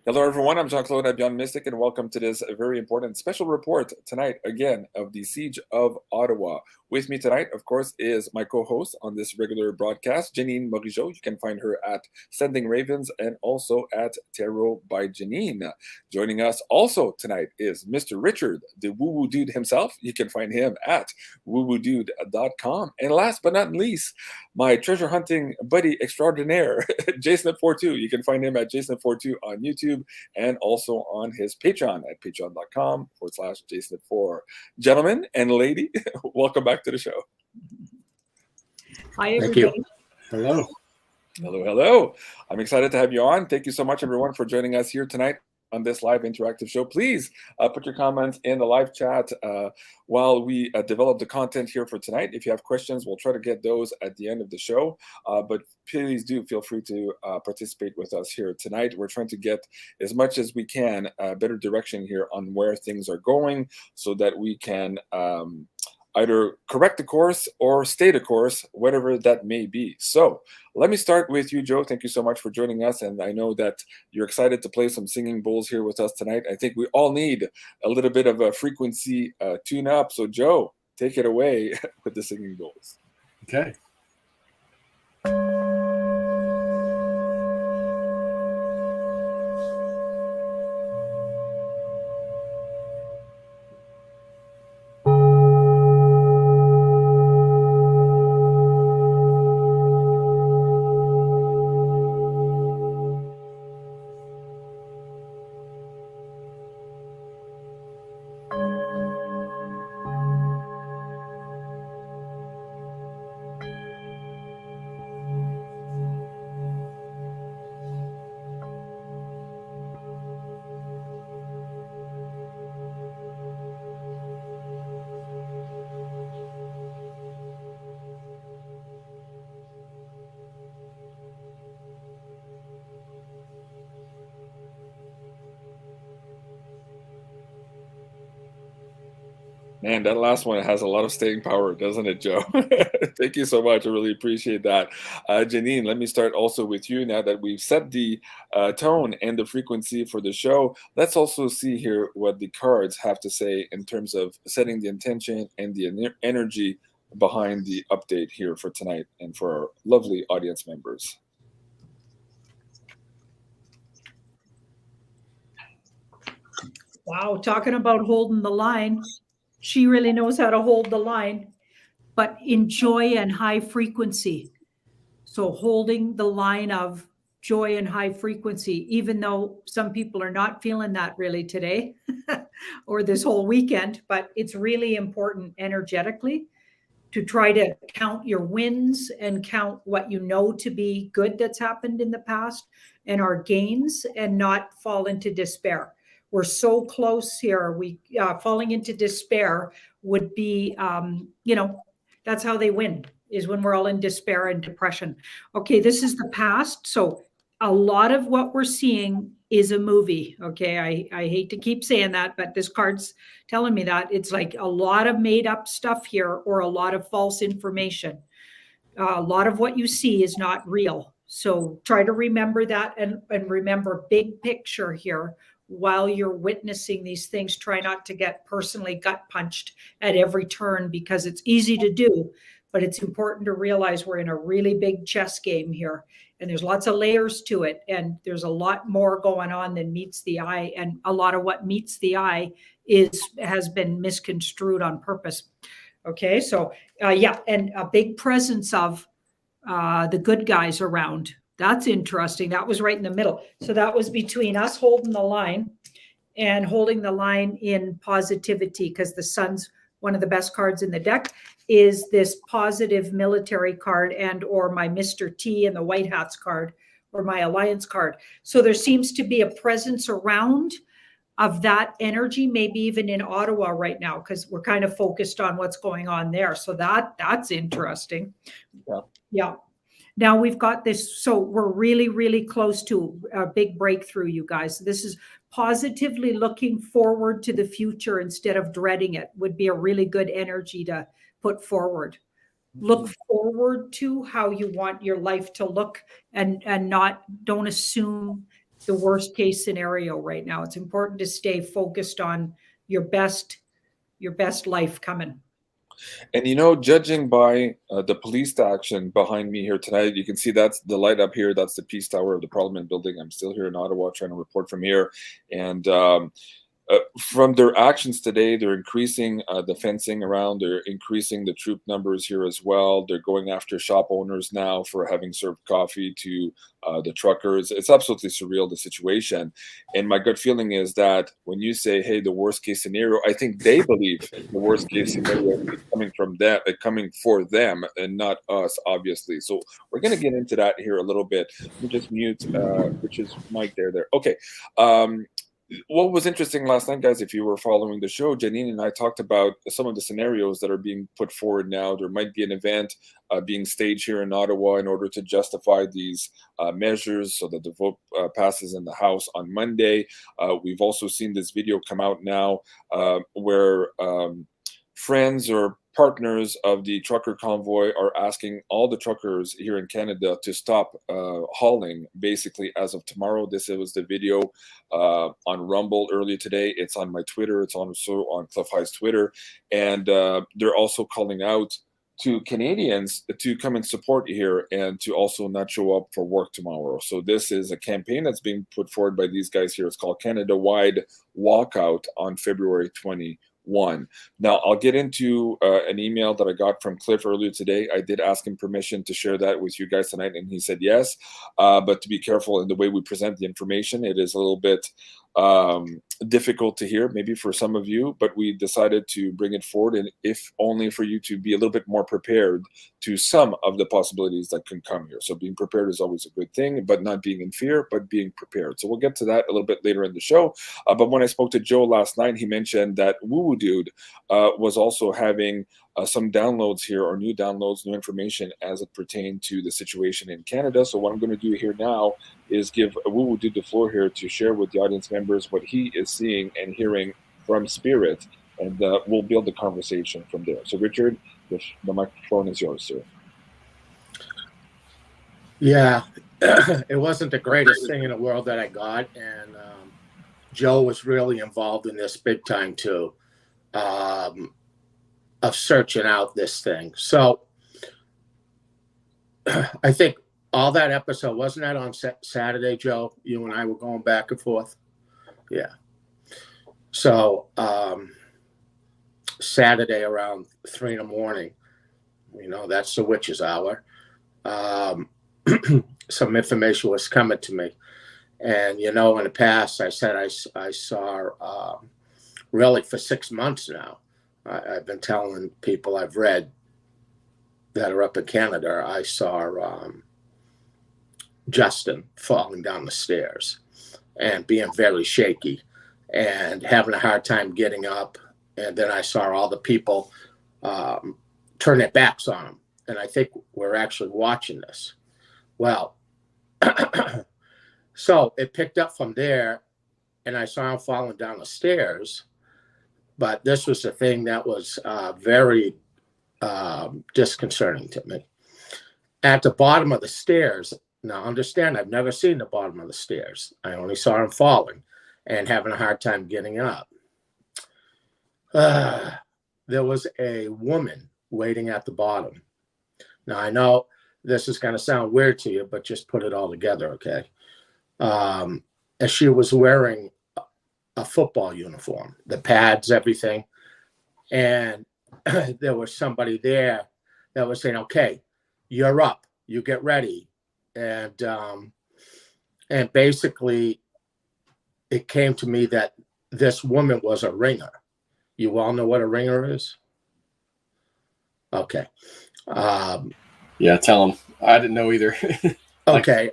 Hello, everyone. I'm Jean-Claude BeyondMystic, and welcome to this very important special report tonight, again, of the Siege of Ottawa. With me tonight, of course, is my co-host on this regular broadcast, Janine Morigeau. You can find her at Sending Ravens and also at Tarot by Janine. Joining us also tonight is Mr. Richard, the woo-woo dude himself. You can find him at woowoodude.com. And last but not least, my treasure hunting buddy extraordinaire, Jason42. You can find him at Jason42 on YouTube and also on his Patreon at patreon.com/Jason4. Gentlemen and lady, welcome back to the show. Hi, everybody. Thank you. Hello. Hello, hello. I'm excited to have you on. Thank you so much, everyone, for joining us here tonight on this live interactive show. Please put your comments in the live chat while we develop the content here for tonight. If you have questions, we'll try to get those at the end of the show. But please do feel free to participate with us here tonight. We're trying to get as much as we can better direction here on where things are going so that we can either correct the course or stay the course, whatever that may be. So let me start with you, Joe. Thank you so much for joining us. And I know that you're excited to play some singing bowls here with us tonight. I think we all need a little bit of a frequency tune up. So Joe, take it away with the singing bowls. Okay. Man, that last one has a lot of staying power, doesn't it, Joe? Thank you so much. I really appreciate that. Janine, let me start also with you now that we've set the tone and the frequency for the show. Let's also see here what the cards have to say in terms of setting the intention and the energy behind the update here for tonight and for our lovely audience members. Wow, talking about holding the line. She really knows how to hold the line, but in joy and high frequency. So holding the line of joy and high frequency, even though some people are not feeling that really today or this whole weekend, but it's really important energetically to try to count your wins and count what you know to be good that's happened in the past and our gains and not fall into despair. We're so close here. We falling into despair would be, that's how they win, is when we're all in despair and depression. Okay, this is the past. So a lot of what we're seeing is a movie. Okay, I hate to keep saying that, but this card's telling me that. It's like a lot of made up stuff here or a lot of false information. A lot of what you see is not real. So try to remember that and remember big picture here. While you're witnessing these things, try not to get personally gut punched at every turn because it's easy to do, but it's important to realize we're in a really big chess game here and there's lots of layers to it. And there's a lot more going on than meets the eye. And a lot of what meets the eye has been misconstrued on purpose. Okay. So and a big presence of the good guys around. That's interesting. That was right in the middle. So that was between us holding the line and holding the line in positivity, because the Sun's one of the best cards in the deck is this positive military card and or my Mr. T and the White Hats card or my Alliance card. So there seems to be a presence around of that energy, maybe even in Ottawa right now, because we're kind of focused on what's going on there. So that's interesting. Yeah. Now we've got this, so we're really, really close to a big breakthrough, you guys. This is positively looking forward to the future instead of dreading it would be a really good energy to put forward. Look forward to how you want your life to look and don't assume the worst case scenario right now. It's important to stay focused on your best life coming. And you know, judging by the police action behind me here tonight, you can see that's the light up here. That's the Peace Tower of the Parliament building. I'm still here in Ottawa trying to report from here. And from their actions today, they're increasing the fencing around. They're increasing the troop numbers here as well. They're going after shop owners now for having served coffee to the truckers. It's absolutely surreal, the situation. And my gut feeling is that when you say, hey, the worst case scenario, I think they believe the worst case scenario is coming from them, coming for them and not us, obviously. So we're going to get into that here a little bit. Let me just mute Rich's mic there. Okay. What was interesting last night, guys, if you were following the show, Janine and I talked about some of the scenarios that are being put forward now. There might be an event being staged here in Ottawa in order to justify these measures so that the vote passes in the House on Monday. We've also seen this video come out now where friends or partners of the trucker convoy are asking all the truckers here in Canada to stop hauling basically as of tomorrow. This was the video on Rumble earlier today. It's on my Twitter. It's also on Cliff High's Twitter. And they're also calling out to Canadians to come and support here and to also not show up for work tomorrow. So this is a campaign that's being put forward by these guys here. It's called Canada-Wide Walkout on February 21. Now, I'll get into an email that I got from Cliff earlier today. I did ask him permission to share that with you guys tonight, and he said yes. But to be careful in the way we present the information, it is a little bit difficult to hear, maybe for some of you, but we decided to bring it forward, and if only for you to be a little bit more prepared to some of the possibilities that can come here. So being prepared is always a good thing, but not being in fear, but being prepared. So we'll get to that a little bit later in the show. But when I spoke to Joe last night, he mentioned that Woo Woo Dude was also having some downloads here, or new downloads, new information as it pertained to the situation in Canada. So what I'm going to do here now is give Woo Woo Dude the floor here to share with the audience members what he is seeing and hearing from Spirit, and we'll build the conversation from there. So Richard, the microphone is yours, sir. Yeah, it wasn't the greatest thing in the world that I got, and Joe was really involved in this big time too, of searching out this thing. So I think all that episode, wasn't that on Saturday, Joe? You and I were going back and forth. Yeah. So Saturday around 3 in the morning, you know, that's the witch's hour. Some information was coming to me. And, you know, in the past, I said I saw really for 6 months now. I've been telling people I've read that are up in Canada, I saw Justin falling down the stairs and being very shaky and having a hard time getting up. And then I saw all the people turn their backs on him. And I think we're actually watching this. Well, so it picked up from there, and I saw him falling down the stairs. But this was the thing that was very disconcerting to me. At the bottom of the stairs, now understand, I've never seen the bottom of the stairs. I only saw him falling and having a hard time getting up. There was a woman waiting at the bottom. Now, I know this is going to sound weird to you, but just put it all together, okay? As she was wearing a football uniform, the pads, everything. And there was somebody there that was saying, okay, you're up, you get ready. And basically it came to me that this woman was a ringer. You all know what a ringer is? Okay. Yeah, tell them. I didn't know either. Okay.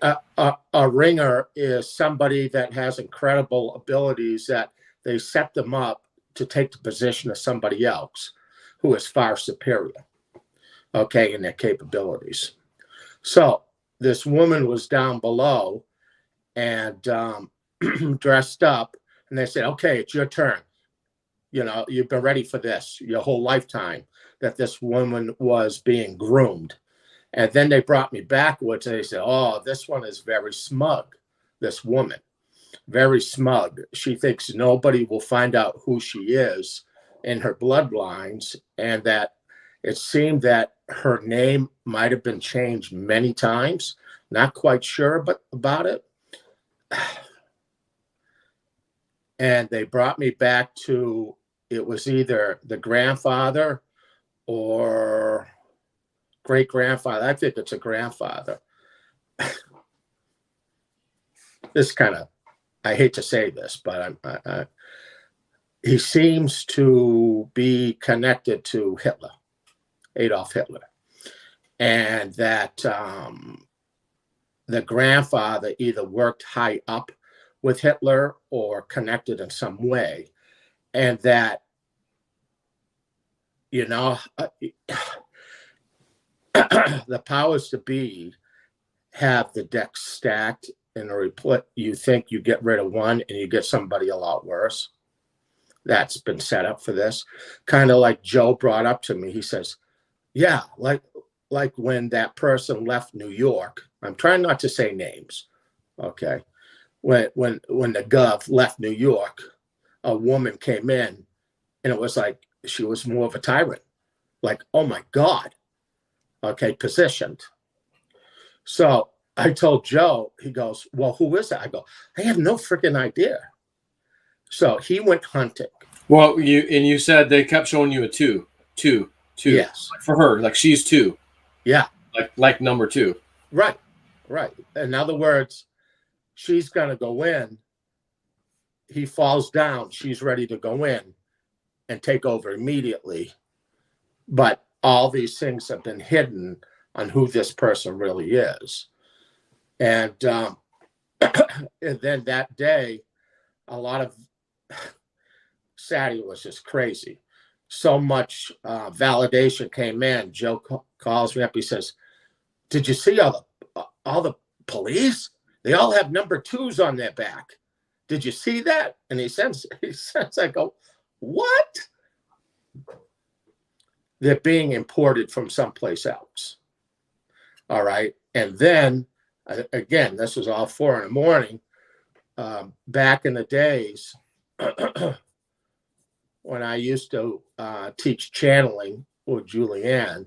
A ringer is somebody that has incredible abilities that they set them up to take the position of somebody else who is far superior, okay, in their capabilities. So this woman was down below and dressed up, and they said, okay, it's your turn. You know, you've been ready for this your whole lifetime, that this woman was being groomed. And then they brought me backwards and they said, oh, this one is very smug, this woman. very smug. She thinks nobody will find out who she is in her bloodlines, and that it seemed that her name might have been changed many times. Not quite sure about it. And they brought me back to, it was either the grandfather or great-grandfather. I think it's a grandfather. This kind of, I hate to say this, but he seems to be connected to Hitler, Adolf Hitler. And that the grandfather either worked high up with Hitler or connected in some way. And that, you know, the powers to be have the deck stacked in a report. You think you get rid of one and you get somebody a lot worse. That's been set up for this. Kind of like Joe brought up to me. He says, yeah, like when that person left New York, I'm trying not to say names, okay? When the gov left New York, a woman came in and it was like she was more of a tyrant. Like, oh my God. Okay, positioned. So I told Joe, he goes, well, who is that? I go, I have no freaking idea. So he went hunting. Well, you said they kept showing you a two. Yes. For her, like she's 2. Yeah. Like number 2. Right. In other words, she's going to go in. He falls down. She's ready to go in and take over immediately. But all these things have been hidden on who this person really is. And, and then that day, a lot of Saturday was just crazy. So much validation came in. Joe calls me up. He says, did you see all the police? They all have number 2s on their back. Did you see that? And he says, I go, what? They're being imported from someplace else. All right. And then, again, this was all 4 a.m. Back in the days, when I used to teach channeling with Julianne,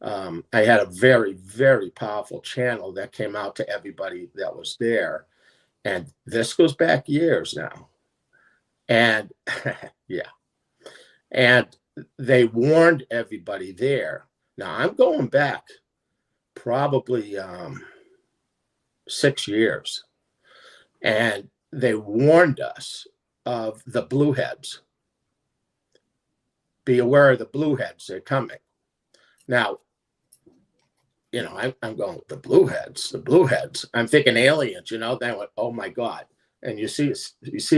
I had a very, very powerful channel that came out to everybody that was there. And this goes back years now. And yeah. And they warned everybody there. Now I'm going back probably 6 years. And they warned us of the blueheads. Be aware of the blueheads, they're coming. Now, you know, I'm going, the blueheads. I'm thinking aliens, you know, then I went, oh my God. And you see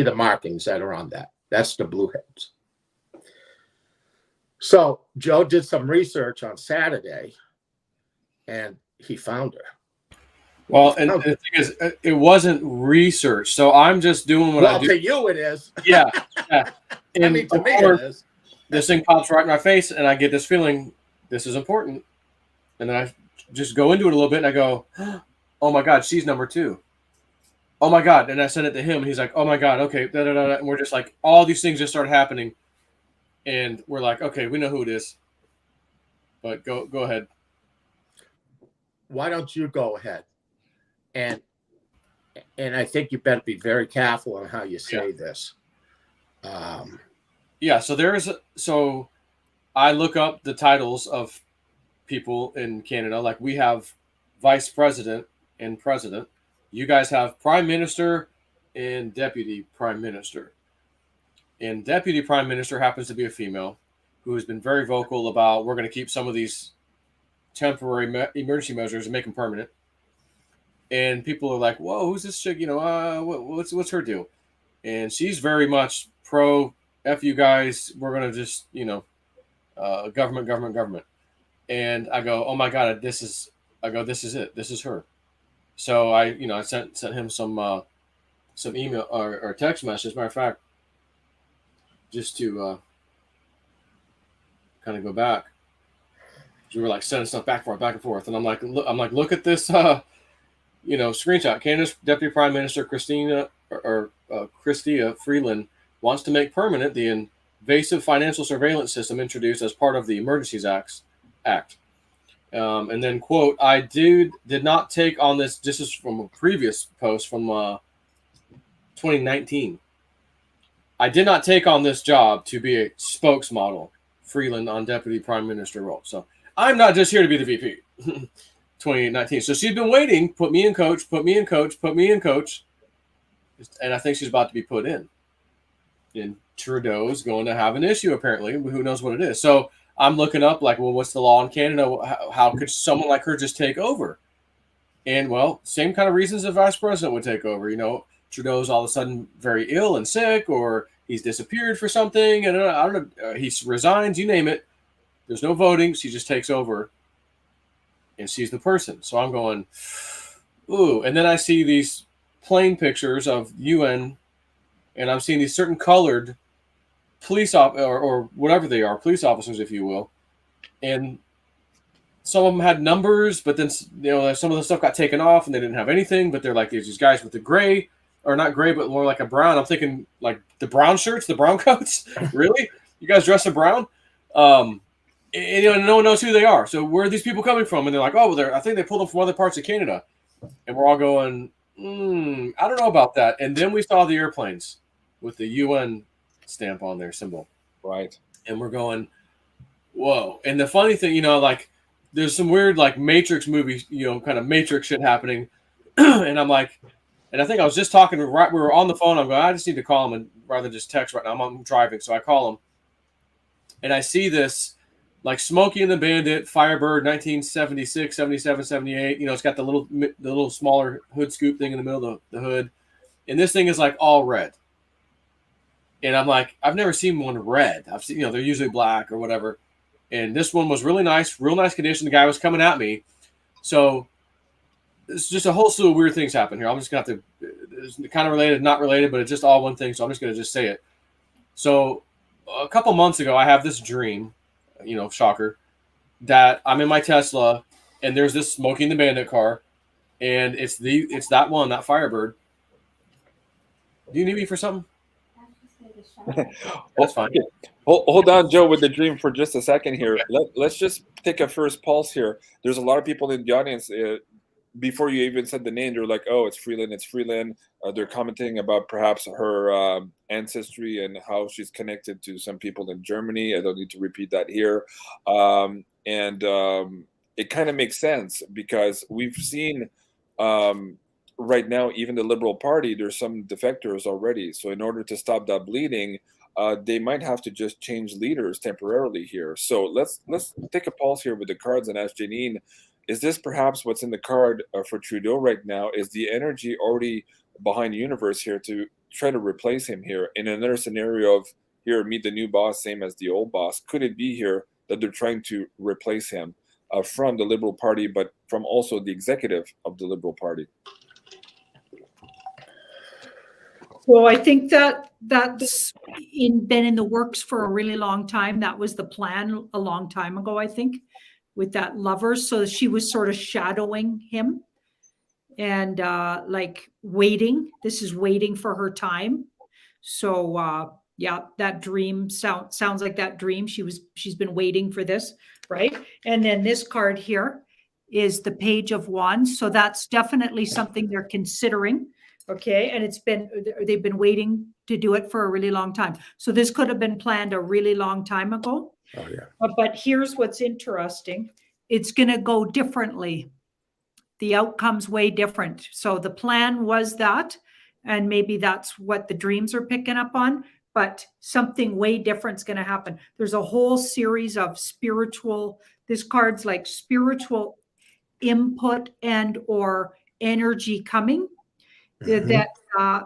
the markings that are on that. That's the blueheads. So Joe did some research on Saturday and he found her. Well, and the thing is, it wasn't research. So I'm just doing what I do. Well, to you it is. Yeah. And I mean, to me it is. This thing pops right in my face and I get this feeling, this is important. And then I just go into it a little bit and I go, oh my God, she's number 2. Oh my God. And I sent it to him. And he's like, oh my God. Okay. And we're just like, all these things just start happening. And we're like, okay, we know who it is. But go ahead. Why don't you go ahead? And I think you better be very careful on how you say this. Yeah. So I look up the titles of people in Canada. Like we have vice president and president. You guys have prime minister and deputy prime minister. And deputy prime minister happens to be a female who has been very vocal about we're going to keep some of these temporary emergency measures and make them permanent. And people are like, whoa, who's this chick? You know, what's her deal? And she's very much pro F you guys. We're going to just, you know, government. And I go, oh my God, this is it. This is her. So I sent him some email or text message. As a matter of fact, just to kind of go back. We were like sending stuff back and forth. And I'm like, look at this, screenshot. Canada's Deputy Prime Minister Christina Chrystia Freeland wants to make permanent the invasive financial surveillance system introduced as part of the Emergencies Act. And then, quote, I did not take on this. This is from a previous post from 2019. I did not take on this job to be a spokesmodel, Freeland on Deputy Prime Minister role. So I'm not just here to be the VP. 2019. So she's been waiting, put me in coach, put me in coach, put me in coach. And I think she's about to be put in. And Trudeau's going to have an issue, apparently. Who knows what it is. So I'm looking up, like, well, what's the law in Canada? How could someone like her just take over? And, well, same kind of reasons a vice president would take over. You know, Trudeau's all of a sudden very ill and sick, or he's disappeared for something. And I don't know, he resigns, you name it. There's no voting. She just takes over. And she's the person. So I'm going, ooh. And then I see these plane pictures of UN, and I'm seeing these certain colored police or whatever they are, police officers, if you will. And some of them had numbers, but then, you know, some of the stuff got taken off and they didn't have anything. But they're like, there's these guys with the gray, or not gray, but more like a brown. I'm thinking like the brown shirts, the brown coats. Really? You guys dress in brown? And, you know, no one knows who they are. So where are these people coming from? And they're like, oh, well, I think they pulled them from other parts of Canada. And we're all going, I don't know about that. And then we saw the airplanes with the UN stamp on their symbol. Right. And we're going, whoa. And the funny thing, you know, like there's some weird like Matrix movie, you know, kind of Matrix shit happening. And I'm like, and I think I was just talking, we were on the phone. I'm going, I just need to call him and rather than just text right now. I'm driving. So I call him and I see this, like Smokey and the Bandit, Firebird, 1976, 77, 78. You know, it's got the little smaller hood scoop thing in the middle of the hood. And this thing is like all red. And I'm like, I've never seen one red. I've seen, you know, they're usually black or whatever. And this one was really nice, real nice condition. The guy was coming at me. So it's just a whole slew of weird things happen here. I'm just going to have to, it's kind of related, not related, but it's just all one thing. So I'm just going to just say it. So a couple months ago, I have this dream, you know, shocker, that I'm in my Tesla and there's this Smoking the Bandit car, and it's that one, that Firebird. Do you need me for something? That's fine. Hold on, Joe, with the dream for just a second here. Let's just take a first pulse here. There's a lot of people in the audience. Before you even said the name, they're like, oh, it's Freeland, it's Freeland. They're commenting about perhaps her ancestry and how she's connected to some people in Germany. I don't need to repeat that here. It kind of makes sense because we've seen right now, even the Liberal Party, there's some defectors already. So in order to stop that bleeding, they might have to just change leaders temporarily here. So let's take a pulse here with the cards and ask Janine, is this perhaps what's in the card for Trudeau right now? Is the energy already behind the universe here to try to replace him here in another scenario of here, meet the new boss, same as the old boss? Could it be here that they're trying to replace him from the Liberal Party, but from also the executive of the Liberal Party? Well, I think that's been in the works for a really long time. That was the plan a long time ago, I think, with that Lovers. So she was sort of shadowing him and like waiting. This is waiting for her time. So yeah, that dream sounds like that dream. She's been waiting for this, right? And then this card here is the Page of Wands. So that's definitely something they're considering. Okay, and they've been waiting to do it for a really long time. So this could have been planned a really long time ago. Oh yeah. But here's what's interesting. It's going to go differently. The outcome's way different. So the plan was that, and maybe that's what the dreams are picking up on, but something way different is going to happen. There's a whole series of this card's like spiritual input and or energy coming. That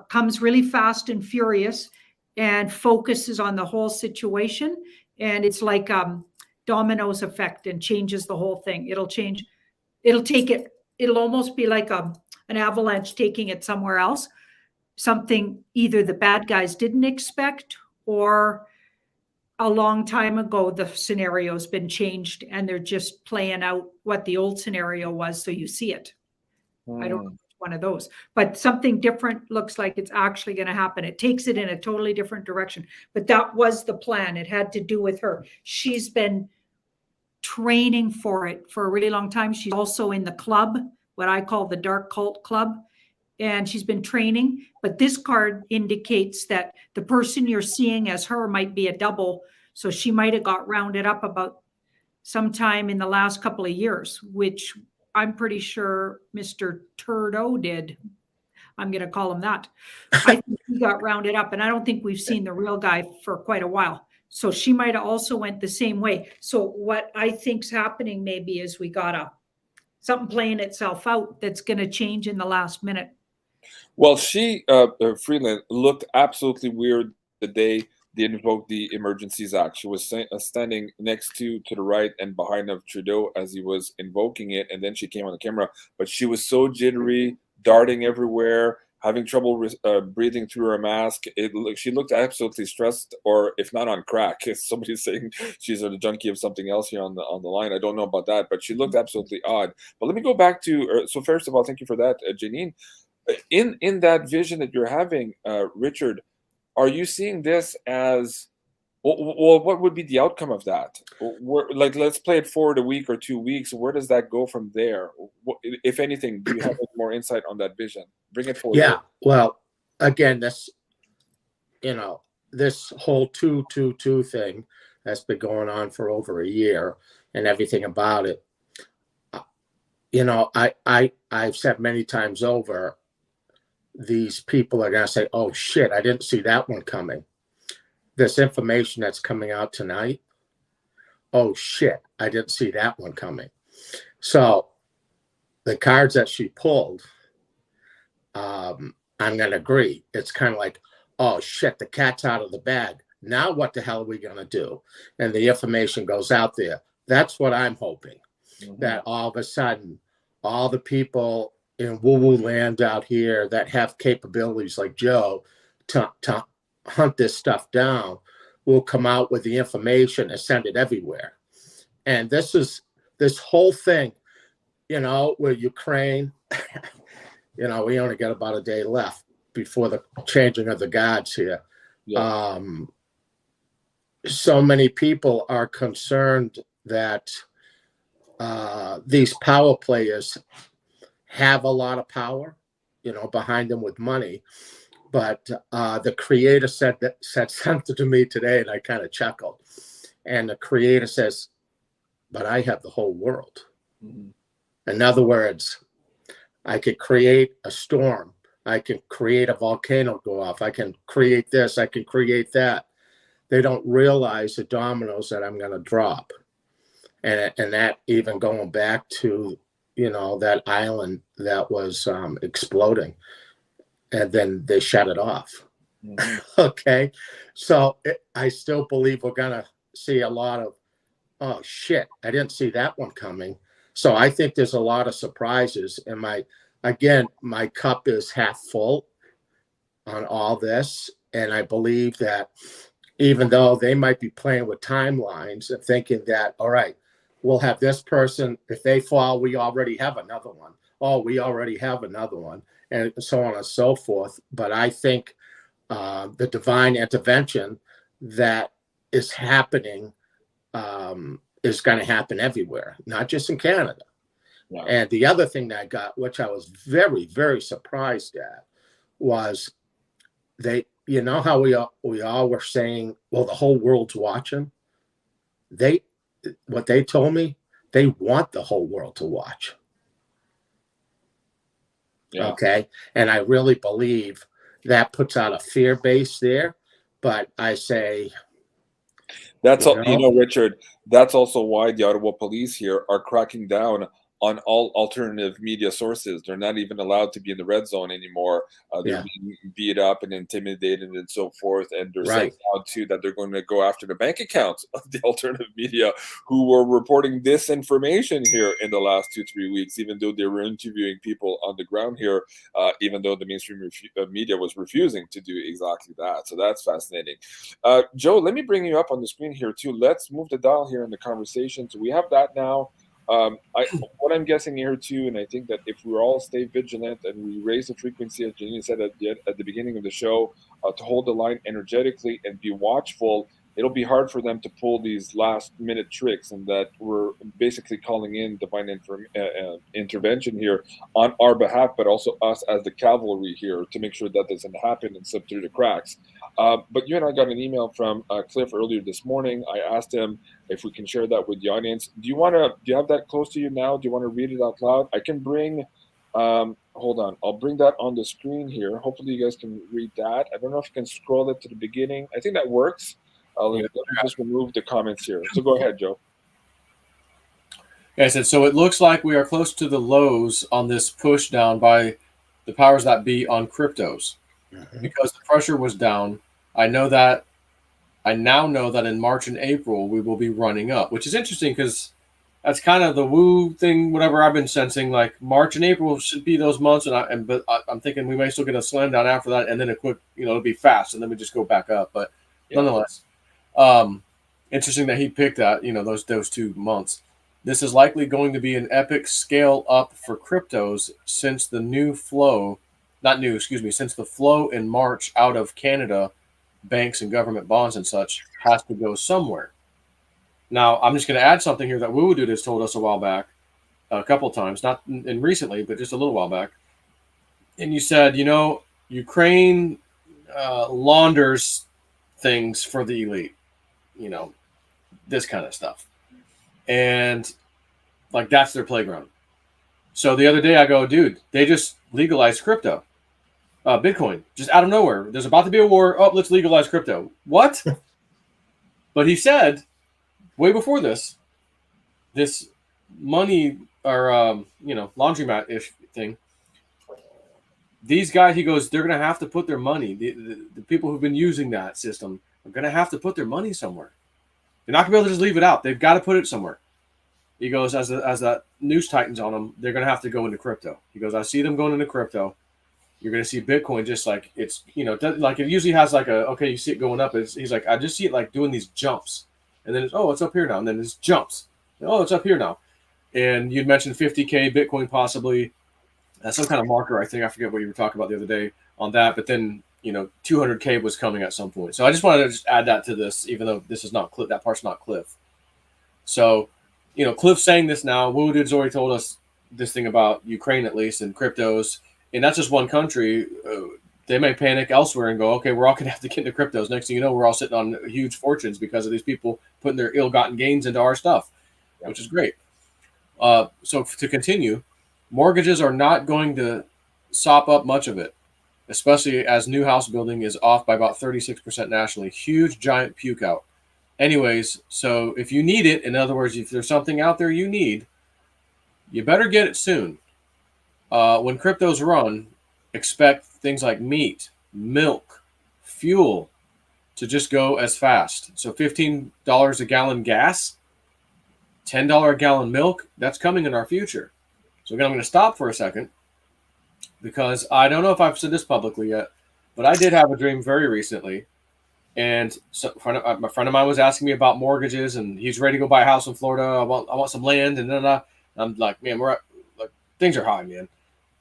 comes really fast and furious and focuses on the whole situation. And it's like dominoes effect and changes the whole thing. It'll almost be like an avalanche taking it somewhere else. Something either the bad guys didn't expect or a long time ago, the scenario's been changed and they're just playing out what the old scenario was. So you see it. I don't know if one of those. But something different looks like it's actually going to happen. It takes it in a totally different direction. But that was the plan. It had to do with her. She's been training for it for a really long time. She's also in the club, what I call the dark cult club. And she's been training. But this card indicates that the person you're seeing as her might be a double. So she might have got rounded up about sometime in the last couple of years, which I'm pretty sure Mr. Turdo did. I'm going to call him that. I think he got rounded up, and I don't think we've seen the real guy for quite a while. So she might have also went the same way. So what I think's happening maybe is we got something playing itself out that's going to change in the last minute. Well, she, Freeland, looked absolutely weird the day they invoked the Emergencies Act. She was standing next to the right and behind of Trudeau as he was invoking it, and then she came on the camera. But she was so jittery, darting everywhere, having trouble breathing through her mask. She looked absolutely stressed, or if not on crack. Somebody's saying she's a junkie of something else here on the line. I don't know about that, but she looked absolutely odd. But let me go back to, so first of all, thank you for that, Janine. In that vision that you're having, Richard, are you seeing this as, well, what would be the outcome of that? Like, let's play it forward a week or 2 weeks. Where does that go from there? If anything, do you have more insight on that vision? Bring it forward. Yeah, well, again, this whole 222 thing that's been going on for over a year and everything about it. I've said many times over, these people are going to say, oh shit, I didn't see that one coming. This information that's coming out tonight, oh shit, I didn't see that one coming. So the cards that she pulled, I'm going to agree. It's kind of like, oh shit, the cat's out of the bag. Now what the hell are we going to do? And the information goes out there. That's what I'm hoping, that all of a sudden, all the people in woo-woo land out here that have capabilities like Joe to hunt this stuff down will come out with the information and send it everywhere. And this whole thing, with Ukraine, we only got about a day left before the changing of the gods here. Yeah. So many people are concerned that these power players have a lot of power, behind them with money. But the creator said something to me today, and I kind of chuckled. And the creator says, but I have the whole world. Mm-hmm. In other words, I could create a storm. I can create a volcano go off. I can create this. I can create that. They don't realize the dominoes that I'm going to drop. And that even going back to, that island that was exploding, and then they shut it off. Mm-hmm. Okay. So I still believe we're going to see a lot of, oh shit, I didn't see that one coming. So I think there's a lot of surprises. And my cup is half full on all this. And I believe that even though they might be playing with timelines and thinking that, all right, we'll have this person, if they fall, we already have another one. Oh, we already have another one, and so on and so forth. But I think the divine intervention that is happening is going to happen everywhere, not just in Canada. Wow. And the other thing that I got, which I was very, very surprised at, was how we all were saying, well, the whole world's watching. What they told me, they want the whole world to watch. Yeah. Okay. And I really believe that puts out a fear base there. But I say, that's all, Richard, that's also why the Ottawa police here are cracking down on all alternative media sources. They're not even allowed to be in the red zone anymore. They're being beat up and intimidated and so forth. And they're saying now too that they're going to go after the bank accounts of the alternative media who were reporting this information here in the last 2-3 weeks, even though they were interviewing people on the ground here, even though the mainstream media was refusing to do exactly that. So that's fascinating. Joe, let me bring you up on the screen here too. Let's move the dial here in the conversation. So we have that now What I'm guessing here too, and I think that if we all stay vigilant and we raise the frequency, as Janine said at the beginning of the show, to hold the line energetically and be watchful, it'll be hard for them to pull these last minute tricks, and that we're basically calling in divine intervention here on our behalf, but also us as the cavalry here to make sure that doesn't happen and slip through the cracks. But you and I got an email from Cliff earlier this morning. I asked him if we can share that with the audience. Do you have that close to you now? Do you want to read it out loud? I can bring, hold on, I'll bring that on the screen here. Hopefully you guys can read that. I don't know if you can scroll it to the beginning. I think that works. Let me just remove the comments here. So go ahead, Joe. Yeah, I said, so it looks like we are close to the lows on this push down by the powers that be on cryptos. Because the pressure was down. I now know that in March and April we will be running up, which is interesting because that's kind of the woo thing, whatever I've been sensing. Like March and April should be those months, but I'm thinking we may still get a slam down after that, and then a quick, it'll be fast, and then we just go back up. But nonetheless, interesting that he picked that, those 2 months. This is likely going to be an epic scale up for cryptos since the flow in March out of Canada, banks and government bonds and such, has to go somewhere. Now, I'm just going to add something here that Woo Dude has told us a while back, a couple of times, not in recently, but just a little while back. And you said, Ukraine launders things for the elite, this kind of stuff. And like that's their playground. So the other day I go, dude, they just legalized crypto. Bitcoin, just out of nowhere. There's about to be a war. Oh, let's legalize crypto. What? But he said, way before this money or, laundromat-ish thing, these guys, he goes, they're going to have to put their money, the people who've been using that system are going to have to put their money somewhere. They're not going to be able to just leave it out. They've got to put it somewhere. He goes, as that news tightens on them, they're going to have to go into crypto. He goes, I see them going into crypto. You're going to see Bitcoin just like it's, like it usually has like you see it going up. He's like, I just see it like doing these jumps. And then it's up here now. And then it's jumps. Oh, it's up here now. And you'd mentioned 50K Bitcoin possibly. Some kind of marker, I think. I forget what you were talking about the other day on that. But then, 200K was coming at some point. So I just wanted to just add that to this, even though this is not Cliff. That part's not Cliff. So, Cliff's saying this now. Woo Dude's already told us this thing about Ukraine, at least, and cryptos. And that's just one country. They may panic elsewhere and go, okay, we're all going to have to get into cryptos. Next thing you know, we're all sitting on huge fortunes because of these people putting their ill-gotten gains into our stuff, which is great. So to continue, mortgages are not going to sop up much of it, especially as new house building is off by about 36% nationally. Huge, giant puke out. Anyways, so if you need it, in other words, if there's something out there you need, you better get it soon. When cryptos run, expect things like meat, milk, fuel to just go as fast. So $15 a gallon gas, $10 a gallon milk, that's coming in our future. So again, I'm going to stop for a second because I don't know if I've said this publicly yet, but I did have a dream very recently. And so my friend of mine was asking me about mortgages, and he's ready to go buy a house in Florida. I want some land, and then I'm like, man, things are high, man.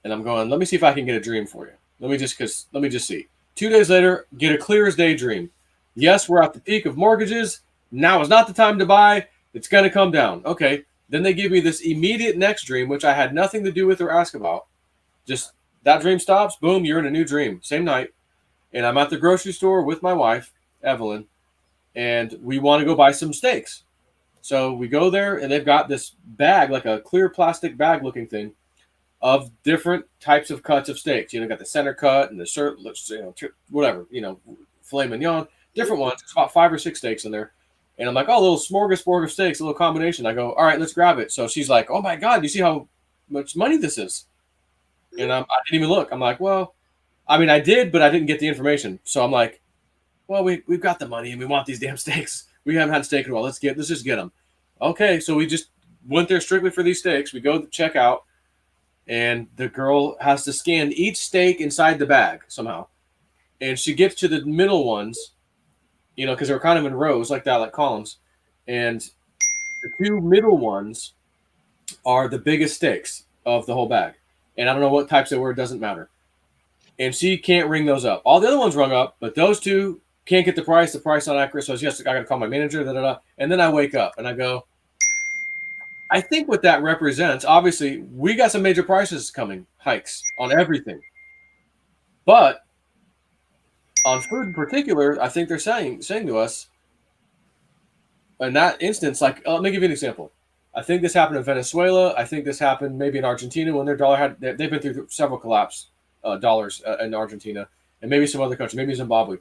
And I'm going, let me see if I can get a dream for you. Let me just see. 2 days later, get a clear as day dream. Yes, we're at the peak of mortgages. Now is not the time to buy. It's going to come down. Okay. Then they give me this immediate next dream, which I had nothing to do with or ask about. Just that dream stops. Boom, you're in a new dream. Same night. And I'm at the grocery store with my wife, Evelyn, and we want to go buy some steaks. So we go there, and they've got this bag, like a clear plastic bag looking thing, of different types of cuts of steaks. Got the center cut and the whatever, filet mignon, different ones. It's about 5 or 6 steaks in there. And I'm like, oh, a little smorgasbord of steaks, a little combination. I go, all right, let's grab it. So she's like, oh my God, you see how much money this is? And I didn't even look. I'm like, well, I mean, I did, but I didn't get the information. So I'm like, well, we've got the money and we want these damn steaks. We haven't had steak in a while. Let's just get them. Okay, so we just went there strictly for these steaks. We go to check out, and the girl has to scan each steak inside the bag somehow. And she gets to the middle ones, because they were kind of in rows like that, like columns. And the 2 middle ones are the biggest stakes of the whole bag. And I don't know what types they were, it doesn't matter. And she can't ring those up. All the other ones rung up, but those two can't get the price not accurate. So yes, I got to call my manager, and then I wake up and I go, I think what that represents, obviously, we got some major prices coming, hikes on everything. But on food in particular, I think they're saying to us, in that instance, like, let me give you an example. I think this happened in Venezuela. I think this happened maybe in Argentina when their dollar they've been through several collapse dollars in Argentina, and maybe some other country, maybe Zimbabwe.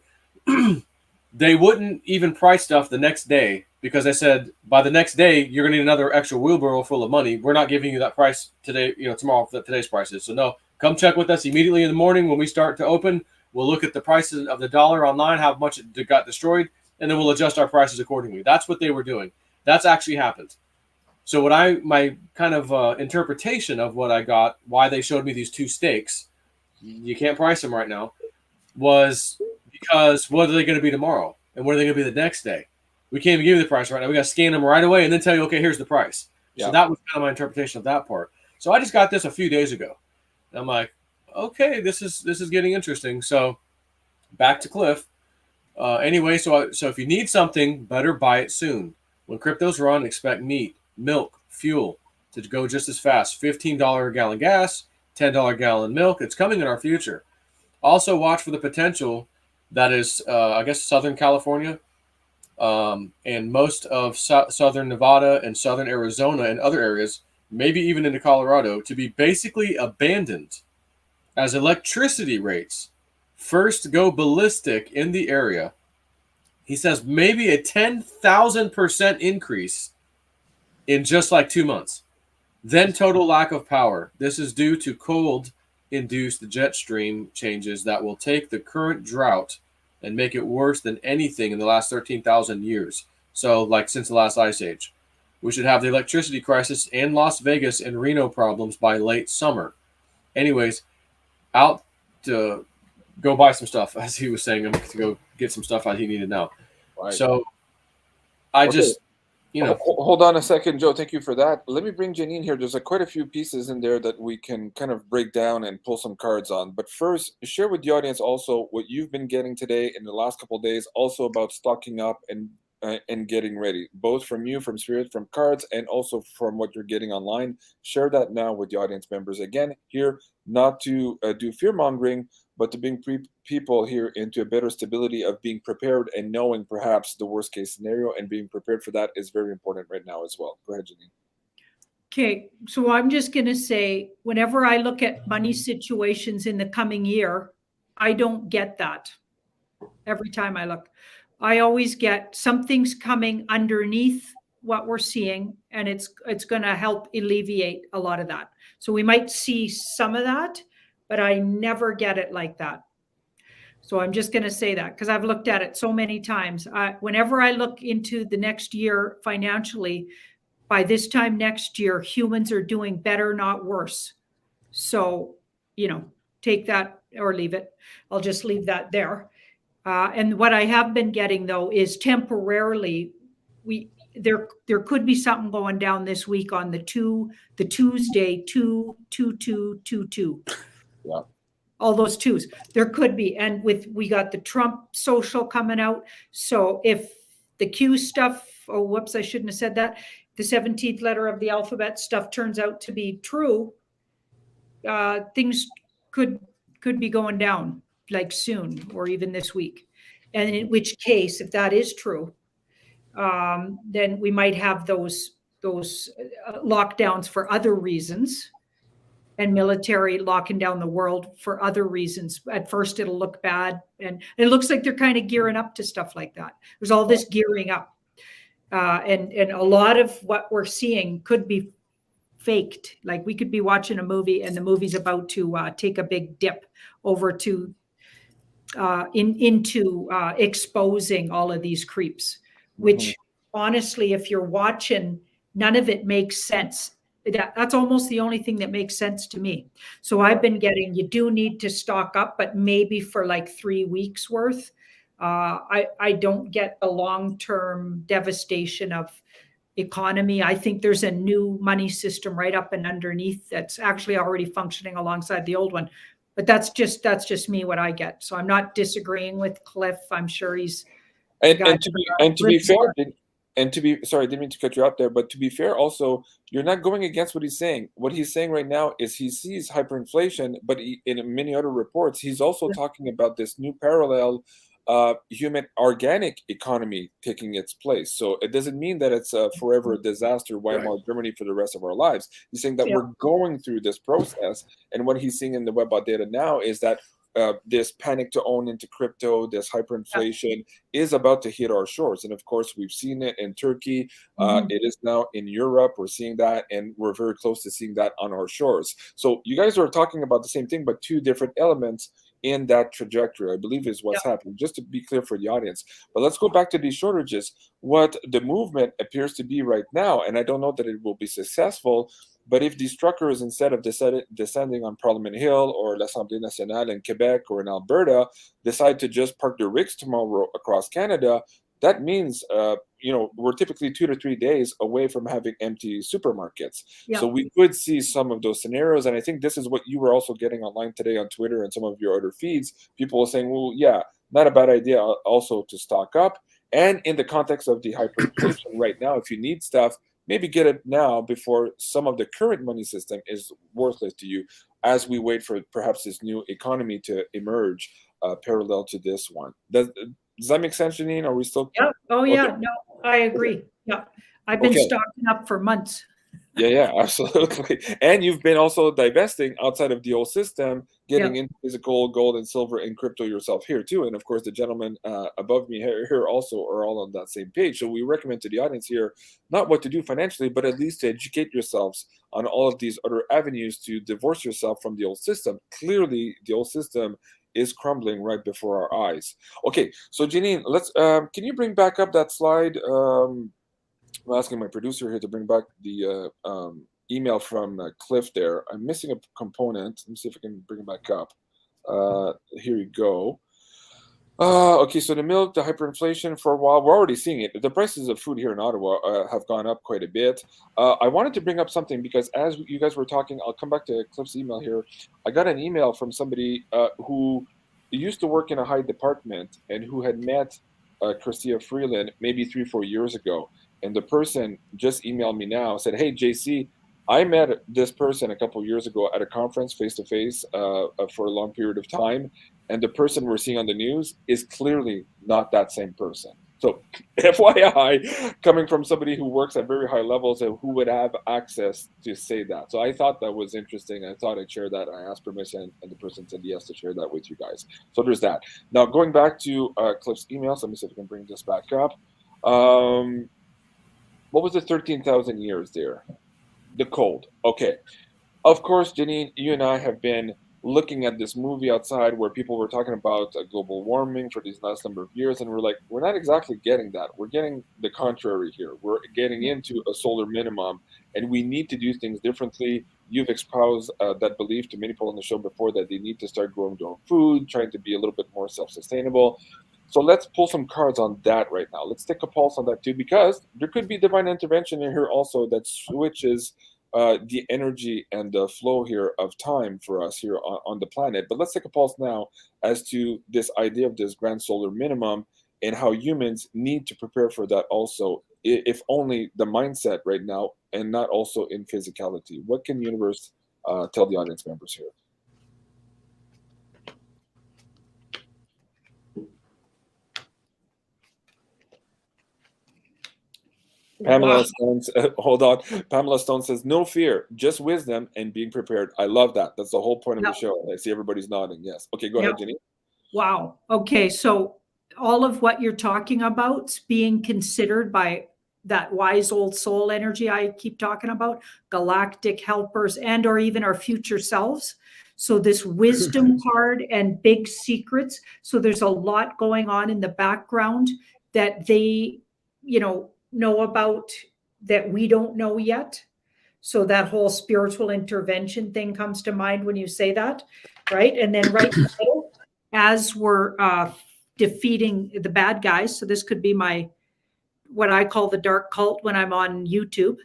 They wouldn't even price stuff the next day because they said by the next day you're gonna need another extra wheelbarrow full of money. We're not giving you that price today, tomorrow for today's prices. So no, come check with us immediately in the morning when we start to open. We'll look at the prices of the dollar online, how much it got destroyed, and then we'll adjust our prices accordingly. That's what they were doing. That's actually happened. So my kind of interpretation of what I got, why they showed me these two stakes, you can't price them right now, was because what are they going to be tomorrow? And what are they going to be the next day? We can't even give you the price right now. We got to scan them right away and then tell you, okay, here's the price. Yeah. So that was kind of my interpretation of that part. So I just got this a few days ago. And I'm like, okay, this is getting interesting. So back to Cliff. Anyway, so if you need something, better buy it soon. When cryptos run, expect meat, milk, fuel to go just as fast. $15 a gallon gas, $10 a gallon milk. It's coming in our future. Also watch for the potential that is, I guess, Southern California and most of Southern Nevada and Southern Arizona and other areas, maybe even into Colorado, to be basically abandoned as electricity rates first go ballistic in the area. He says maybe a 10,000% increase in just like 2 months. Then total lack of power. This is due to cold-induced jet stream changes that will take the current drought and make it worse than anything in the last 13,000 years. So like since the last ice age. We should have the electricity crisis and Las Vegas and Reno problems by late summer. Anyways, out to go buy some stuff, as he was saying, I'm going to go get some stuff out he needed now. Right. So I just, Hold on a second, Joe. Thank you for that. Let me bring Janine here. There's quite a few pieces in there that we can kind of break down and pull some cards on. But first, share with the audience also what you've been getting today in the last couple of days, also about stocking up and getting ready, both from you, from Spirit, from cards, and also from what you're getting online. Share that now with the audience members. Again, here, not to do fear-mongering, but to bring people here into a better stability of being prepared and knowing perhaps the worst case scenario, and being prepared for that is very important right now as well. Go ahead, Janine. Okay, so I'm just going to say, whenever I look at money situations in the coming year, I don't get that. Every time I look, I always get something's coming underneath what we're seeing, and it's going to help alleviate a lot of that. So we might see some of that, but I never get it like that. So I'm just going to say that because I've looked at it so many times. Whenever I look into the next year financially, by this time next year, humans are doing better, not worse. So, take that or leave it. I'll just leave that there. And what I have been getting, though, is temporarily, there could be something going down this week on the Tuesday 2-2-2-2-2. Yeah. All those twos, there could be. And we got the Trump social coming out. So if the Q stuff, oh, whoops, I shouldn't have said that. The 17th letter of the alphabet stuff turns out to be true. Things could be going down like soon or even this week. And in which case, if that is true, then we might have those lockdowns for other reasons, and military locking down the world for other reasons. At first, it'll look bad. And it looks like they're kind of gearing up to stuff like that. There's all this gearing up. And a lot of what we're seeing could be faked. Like we could be watching a movie and the movie's about to take a big dip over to into exposing all of these creeps, which honestly, if you're watching, none of it makes sense. That's almost the only thing that makes sense to me. So I've been getting, you do need to stock up, but maybe for like 3 weeks worth. I don't get a long-term devastation of economy. I think there's a new money system right up and underneath that's actually already functioning alongside the old one. But that's just me, what I get. So I'm not disagreeing with Cliff. I'm sure he's and to be fair, sorry, I didn't mean to cut you out there, but to be fair, also, you're not going against what he's saying. What he's saying right now is he sees hyperinflation, but in many other reports, he's also talking about this new parallel human organic economy taking its place. So it doesn't mean that it's a forever disaster, Weimar Germany for the rest of our lives. He's saying that we're going through this process, and what he's seeing in the Webbot data now is that this panic to own into crypto, this hyperinflation is about to hit our shores. And of course, we've seen it in Turkey. It is now in Europe. We're seeing that, and we're very close to seeing that on our shores. So you guys are talking about the same thing, but two different elements in that trajectory, I believe, is what's happening, just to be clear for the audience. But let's go back to these shortages. What the movement appears to be right now, and I don't know that it will be successful, but if these truckers, instead of descending on Parliament Hill or l'Assemblée Nationale in Quebec or in Alberta, decide to just park their rigs tomorrow across Canada, that means, we're typically 2 to 3 days away from having empty supermarkets. So we could see some of those scenarios. And I think this is what you were also getting online today on Twitter and some of your other feeds. People were saying, well, yeah, not a bad idea also to stock up. And in the context of the hyperinflation right now, if you need stuff, maybe get it now before some of the current money system is worthless to you, as we wait for perhaps this new economy to emerge parallel to this one. Does that make sense, Janine? Are we still? Yeah. Oh, yeah. Okay. No, I agree. Okay. Yeah. I've been stocking up for months. Yeah, absolutely. And you've been also divesting outside of the old system, getting into physical gold and silver and crypto yourself here too. And of course, the gentlemen above me here also are all on that same page. So we recommend to the audience here, not what to do financially, but at least to educate yourselves on all of these other avenues to divorce yourself from the old system. Clearly, the old system is crumbling right before our eyes. Okay, so Janine, let's can you bring back up that slide? I'm asking my producer here to bring back the email from Cliff there. I'm missing a component. Let me see if I can bring it back up. Here you go. Okay, so the milk, the hyperinflation for a while, we're already seeing it. The prices of food here in Ottawa have gone up quite a bit. I wanted to bring up something because as you guys were talking, I'll come back to Cliff's email here. I got an email from somebody who used to work in a high department and who had met Chrystia Freeland maybe 3-4 years ago. And the person just emailed me now, said, hey, JC, I met this person a couple of years ago at a conference face-to-face for a long period of time. And the person we're seeing on the news is clearly not that same person. So FYI, coming from somebody who works at very high levels and who would have access to say that. So I thought that was interesting. I thought I'd share that. I asked permission and the person said yes to share that with you guys. So there's that. Now going back to Cliff's email, so let me see if I can bring this back up. What was the 13,000 years there? The cold. Okay. Of course, Janine, you and I have been looking at this movie outside where people were talking about global warming for these last number of years, and we're like, we're not exactly getting that. We're getting the contrary here. We're getting into a solar minimum, and we need to do things differently. You've espoused that belief to many people on the show before that they need to start growing their own food, trying to be a little bit more self-sustainable. So let's pull some cards on that right now. Let's take a pulse on that too, because there could be divine intervention in here also that switches the energy and the flow here of time for us here on the planet. But let's take a pulse now as to this idea of this grand solar minimum and how humans need to prepare for that also, if only the mindset right now and not also in physicality. What can the universe tell the audience members here? Pamela Stone, hold on. Pamela Stone says, no fear, just wisdom and being prepared. I love that. That's the whole point of the show. I see everybody's nodding. Yes. Okay, go ahead, Jenny. Wow. Okay, so all of what you're talking about being considered by that wise old soul energy I keep talking about, galactic helpers and or even our future selves. So this wisdom card and big secrets. So there's a lot going on in the background that they, know about that we don't know yet. So that whole spiritual intervention thing comes to mind when you say that, right? And then right in the middle, as we're defeating the bad guys, so this could be my what I call the dark cult when I'm on YouTube.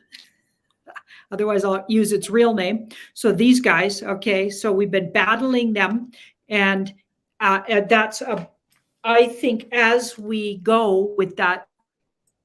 Otherwise, I'll use its real name. So these guys, okay, so we've been battling them. And that's, I think, as we go with that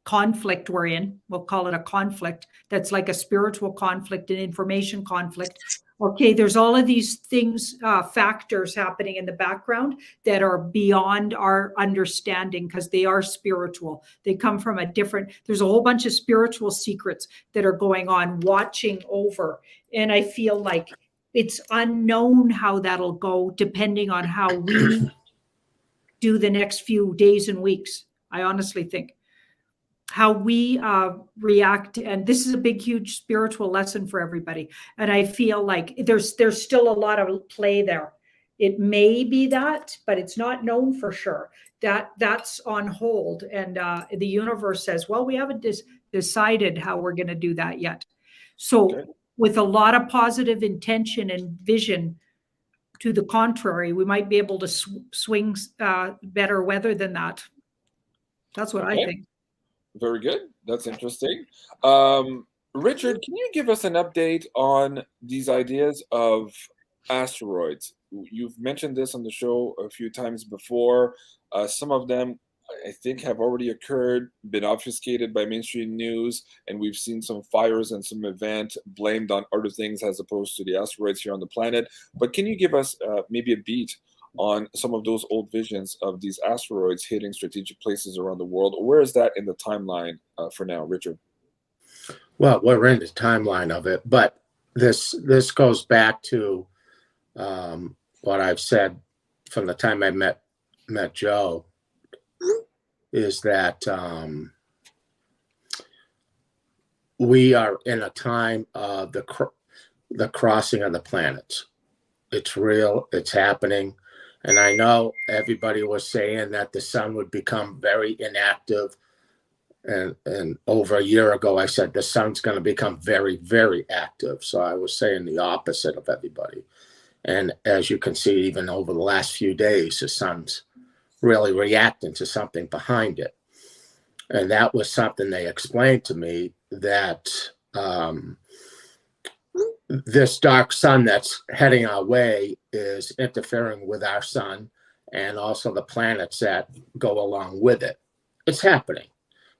conflict we're in, we'll call it a conflict, that's like a spiritual conflict, an information conflict. Okay, there's all of these things, factors happening in the background that are beyond our understanding because they are spiritual. They come from a different, there's a whole bunch of spiritual secrets that are going on, watching over. And I feel like it's unknown how that'll go depending on how we do the next few days and weeks. I honestly think how we react, and this is a big, huge spiritual lesson for everybody. And I feel like there's still a lot of play there. It may be that, but it's not known for sure. That's on hold, and the universe says, well, we haven't decided how we're going to do that yet. So with a lot of positive intention and vision, to the contrary, we might be able to swing better weather than that. That's what I think. Very good. That's interesting. Richard, can you give us an update on these ideas of asteroids? You've mentioned this on the show a few times before. Some of them, I think, have already occurred, been obfuscated by mainstream news, and we've seen some fires and some event blamed on other things as opposed to the asteroids here on the planet. But can you give us maybe a beat on some of those old visions of these asteroids hitting strategic places around the world? Where is that in the timeline for now, Richard? Well, we're in the timeline of it, but this goes back to what I've said from the time I met Joe, is that we are in a time of the crossing of the planets. It's real, it's happening. And I know everybody was saying that the sun would become very inactive. And over a year ago, I said the sun's going to become very, very active. So I was saying the opposite of everybody. And as you can see, even over the last few days, the sun's really reacting to something behind it. And that was something they explained to me, that this dark sun that's heading our way is interfering with our sun and also the planets that go along with it. It's happening.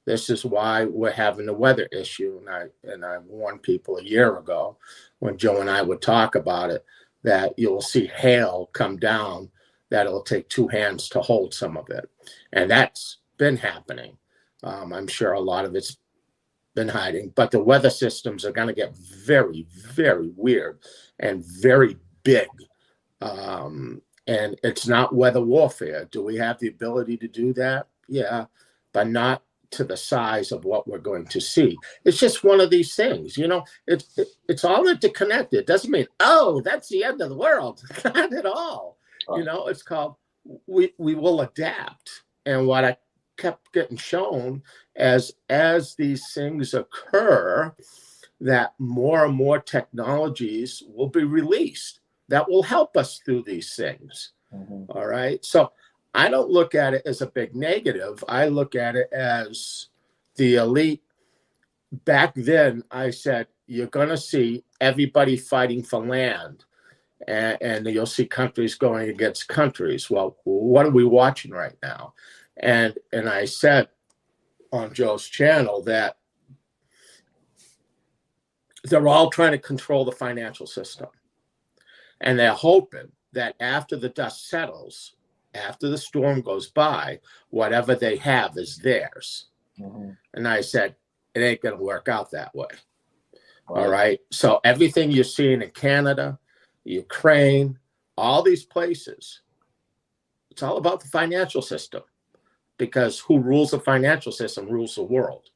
This is why we're having the weather issue. And I warned people a year ago when Joe and I would talk about it, that you'll see hail come down, that it'll take two hands to hold some of it. And that's been happening. I'm sure a lot of it's been hiding, but the weather systems are going to get very, very weird and very big. And it's not weather warfare. Do we have the ability to do that? Yeah, but not to the size of what we're going to see. It's just one of these things, you know, it's all interconnected. It doesn't mean, oh, that's the end of the world. Not at all. Oh. You know, it's called, we will adapt. And what I kept getting shown as these things occur, that more and more technologies will be released that will help us through these things. Mm-hmm. All right. So I don't look at it as a big negative. I look at it as the elite. Back then, I said, you're going to see everybody fighting for land, and you'll see countries going against countries. Well, what are we watching right now? And I said on Joe's channel that they're all trying to control the financial system. And they're hoping that after the dust settles, after the storm goes by, whatever they have is theirs. Mm-hmm. And I said, it ain't going to work out that way. All right. So everything you're seeing in Canada, Ukraine, all these places, it's all about the financial system, because who rules the financial system rules the world.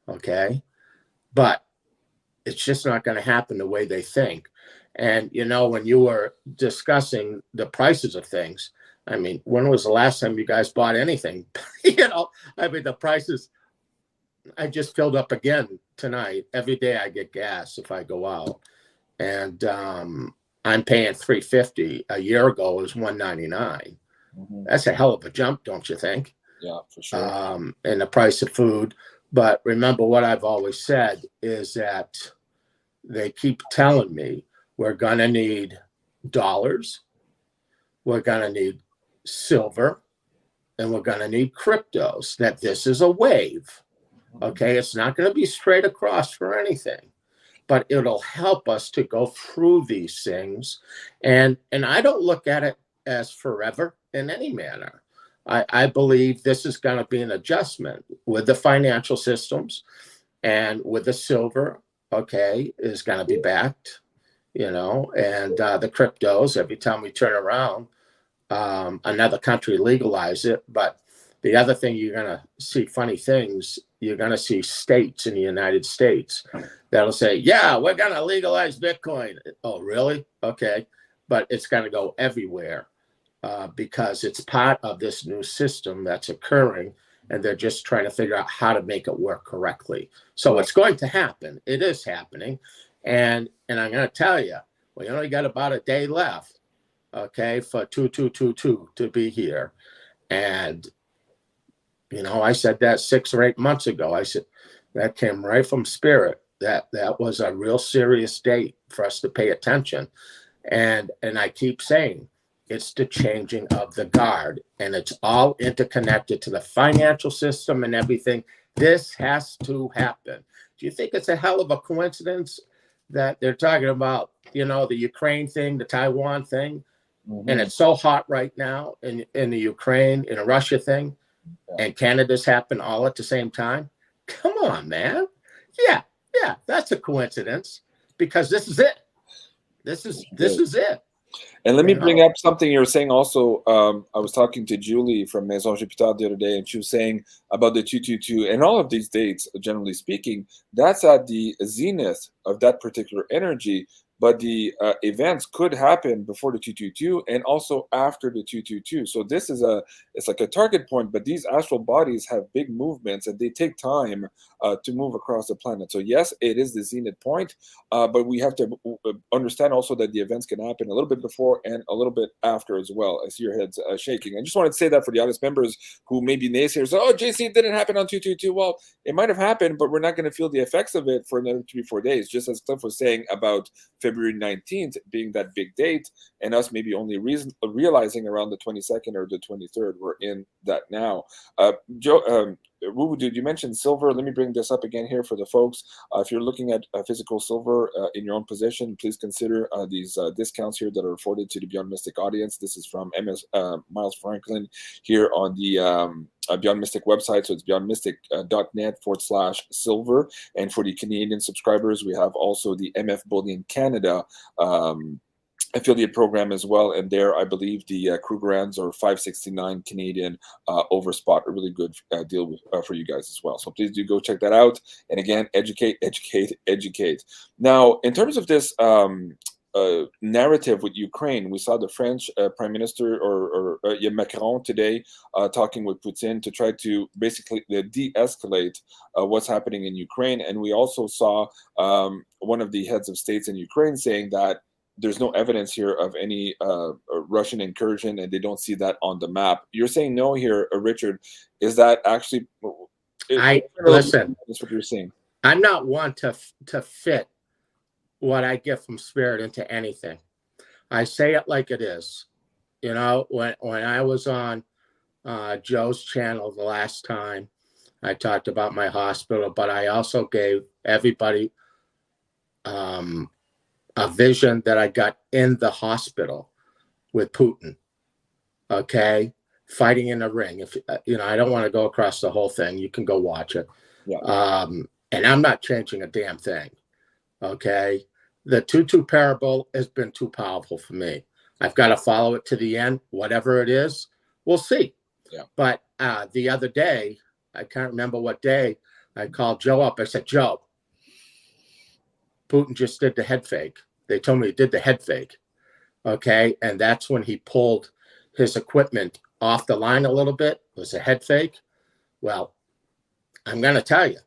Okay. But it's just not going to happen the way they think. And, you know, when you were discussing the prices of things, I mean, when was the last time you guys bought anything? You know, I mean, the prices, I just filled up again tonight. Every day I get gas if I go out. And I'm paying $3.50. A year ago it was $1.99. Mm-hmm. That's a hell of a jump, don't you think? Yeah, for sure. And the price of food. But remember, what I've always said is that they keep telling me we're going to need dollars, we're going to need silver, and we're going to need cryptos, that this is a wave. Okay, it's not going to be straight across for anything, but it'll help us to go through these things. And I don't look at it as forever in any manner. I believe this is going to be an adjustment with the financial systems and with the silver, okay, is going to be backed, you know, and the cryptos, every time we turn around, another country legalize it. But the other thing, you're going to see funny things. You're going to see states in the United States that'll say, yeah, we're going to legalize Bitcoin. Oh, really? Okay. But it's going to go everywhere because it's part of this new system that's occurring, and they're just trying to figure out how to make it work correctly. So it's going to happen. It is happening. And I'm going to tell you, we only got about a day left, okay, for 2222 to be here. And you know, I said that 6 or 8 months ago. I said that came right from spirit. That was a real serious date for us to pay attention. And I keep saying it's the changing of the guard, and it's all interconnected to the financial system and everything. This has to happen. Do you think it's a hell of a coincidence that they're talking about, you know, the Ukraine thing, the Taiwan thing, and it's so hot right now in the Ukraine, in the Russia thing? And Canada's happened all at the same time? Come on, man. Yeah, that's a coincidence, because this is it. This is it. And let me bring up something you're saying also. I was talking to Julie from Maison Jupiter the other day, and she was saying about the 222 and all of these dates, generally speaking, that's at the zenith of that particular energy. But the events could happen before the 222 and also after the 222. So this is it's like a target point, but these astral bodies have big movements and they take time to move across the planet. So yes, it is the zenith point, but we have to understand also that the events can happen a little bit before and a little bit after as well. I see your heads shaking. I just wanted to say that for the audience members who may be naysayers. Oh, JC, it didn't happen on 222. Well, it might have happened, but we're not going to feel the effects of it for another 3-4 days, just as Cliff was saying about February 19th being that big date, and us maybe only realizing around the 22nd or the 23rd. We're in that now. Joe, did you mention silver? Let me bring this up again here for the folks. If you're looking at physical silver in your own possession, please consider these discounts here that are afforded to the Beyond Mystic audience. This is from Miles Franklin here on the Beyond Mystic website. So it's beyondmystic.net/silver. And for the Canadian subscribers, we have also the MF Bullion Canada affiliate program as well, and there I believe the Krugerrands are $569 Canadian over spot, a really good deal for you guys as well. So please do go check that out. And again, educate. Now, in terms of this narrative with Ukraine, we saw the French Prime Minister or Macron today talking with Putin to try to basically de-escalate what's happening in Ukraine, and we also saw one of the heads of states in Ukraine saying that there's no evidence here of any Russian incursion, and they don't see that on the map. You're saying no here, Richard. Is that actually? Listen. That's what you're saying. I'm not one to fit what I get from spirit into anything. I say it like it is. You know, when I was on Joe's channel the last time, I talked about my hospital, but I also gave everybody a vision that I got in the hospital with Putin, okay, fighting in the ring. If you know, I don't want to go across the whole thing. You can go watch it. Yeah. And I'm not changing a damn thing, okay? The 2-2 parable has been too powerful for me. I've got to follow it to the end. Whatever it is, we'll see. Yeah. But the other day, I can't remember what day, I called Joe up. I said, Joe, Putin just did the head fake. They told me he did the head fake. Okay. And that's when he pulled his equipment off the line a little bit. It was a head fake. Well, I'm going to tell you.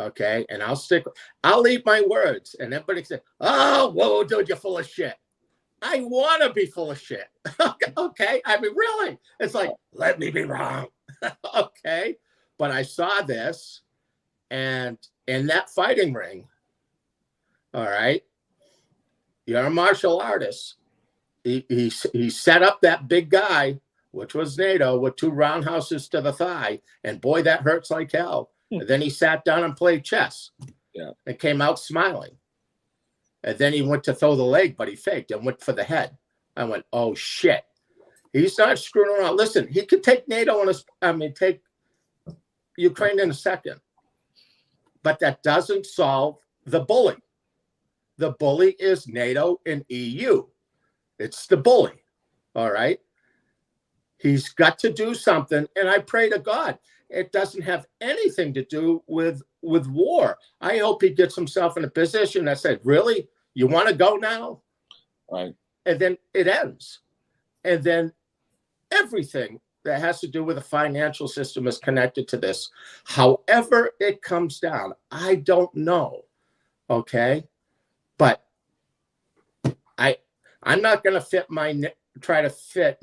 Okay. And I'll eat my words. And everybody said, oh, whoa, dude, you're full of shit. I want to be full of shit. Okay. I mean, really? It's like, let me be wrong. Okay. But I saw this, and in that fighting ring, all right, you're a martial artist. He set up that big guy, which was NATO, with 2 roundhouses to the thigh. And boy, that hurts like hell. And then he sat down and played chess. Yeah. And came out smiling. And then he went to throw the leg, but he faked and went for the head. I went, oh, shit. He's not screwing around. Listen, he could take NATO take Ukraine in a second. But that doesn't solve the bully. The bully is NATO and EU. It's the bully. All right. He's got to do something. And I pray to God, it doesn't have anything to do with war. I hope he gets himself in a position that said, really, you want to go now? Right. And then it ends. And then everything that has to do with the financial system is connected to this. However it comes down, I don't know. Okay. But I'm not going to try to fit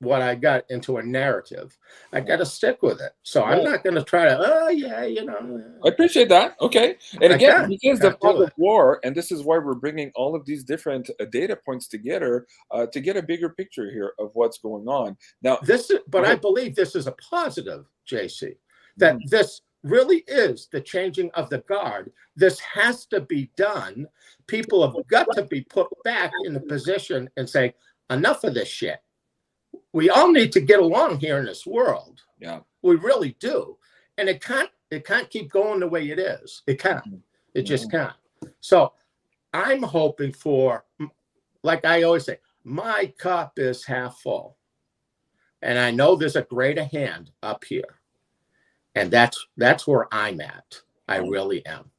what I got into a narrative. I got to stick with it. So I'm not going to try to, I appreciate that. Okay. And again, because the fog of war, and this is why we're bringing all of these different data points together to get a bigger picture here of what's going on. Now, I believe this is a positive, JC, that this really is the changing of the guard. This has to be done. People have got to be put back in the position and say, enough of this shit. We all need to get along here in this world. Yeah, we really do. And it can't keep going the way it is. It can't. It just can't. So I'm hoping for, like I always say, my cup is half full. And I know there's a greater hand up here. And that's where I'm at. I really am.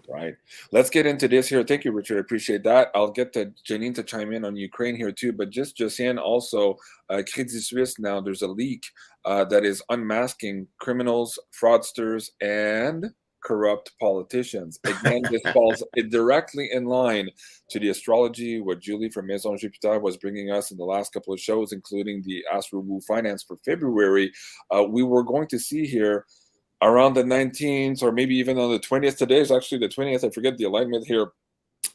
Right. Let's get into this here. Thank you, Richard. I appreciate that. I'll get to Janine to chime in on Ukraine here too. But just Josiane also, Credit Suisse now, there's a leak that is unmasking criminals, fraudsters, and corrupt politicians. Again, this falls directly in line to the astrology, what Julie from Maison Jupiter was bringing us in the last couple of shows, including the Astro Wu Finance for February. We were going to see here around the 19th, or maybe even on the 20th. Today is actually the 20th. I forget the alignment here.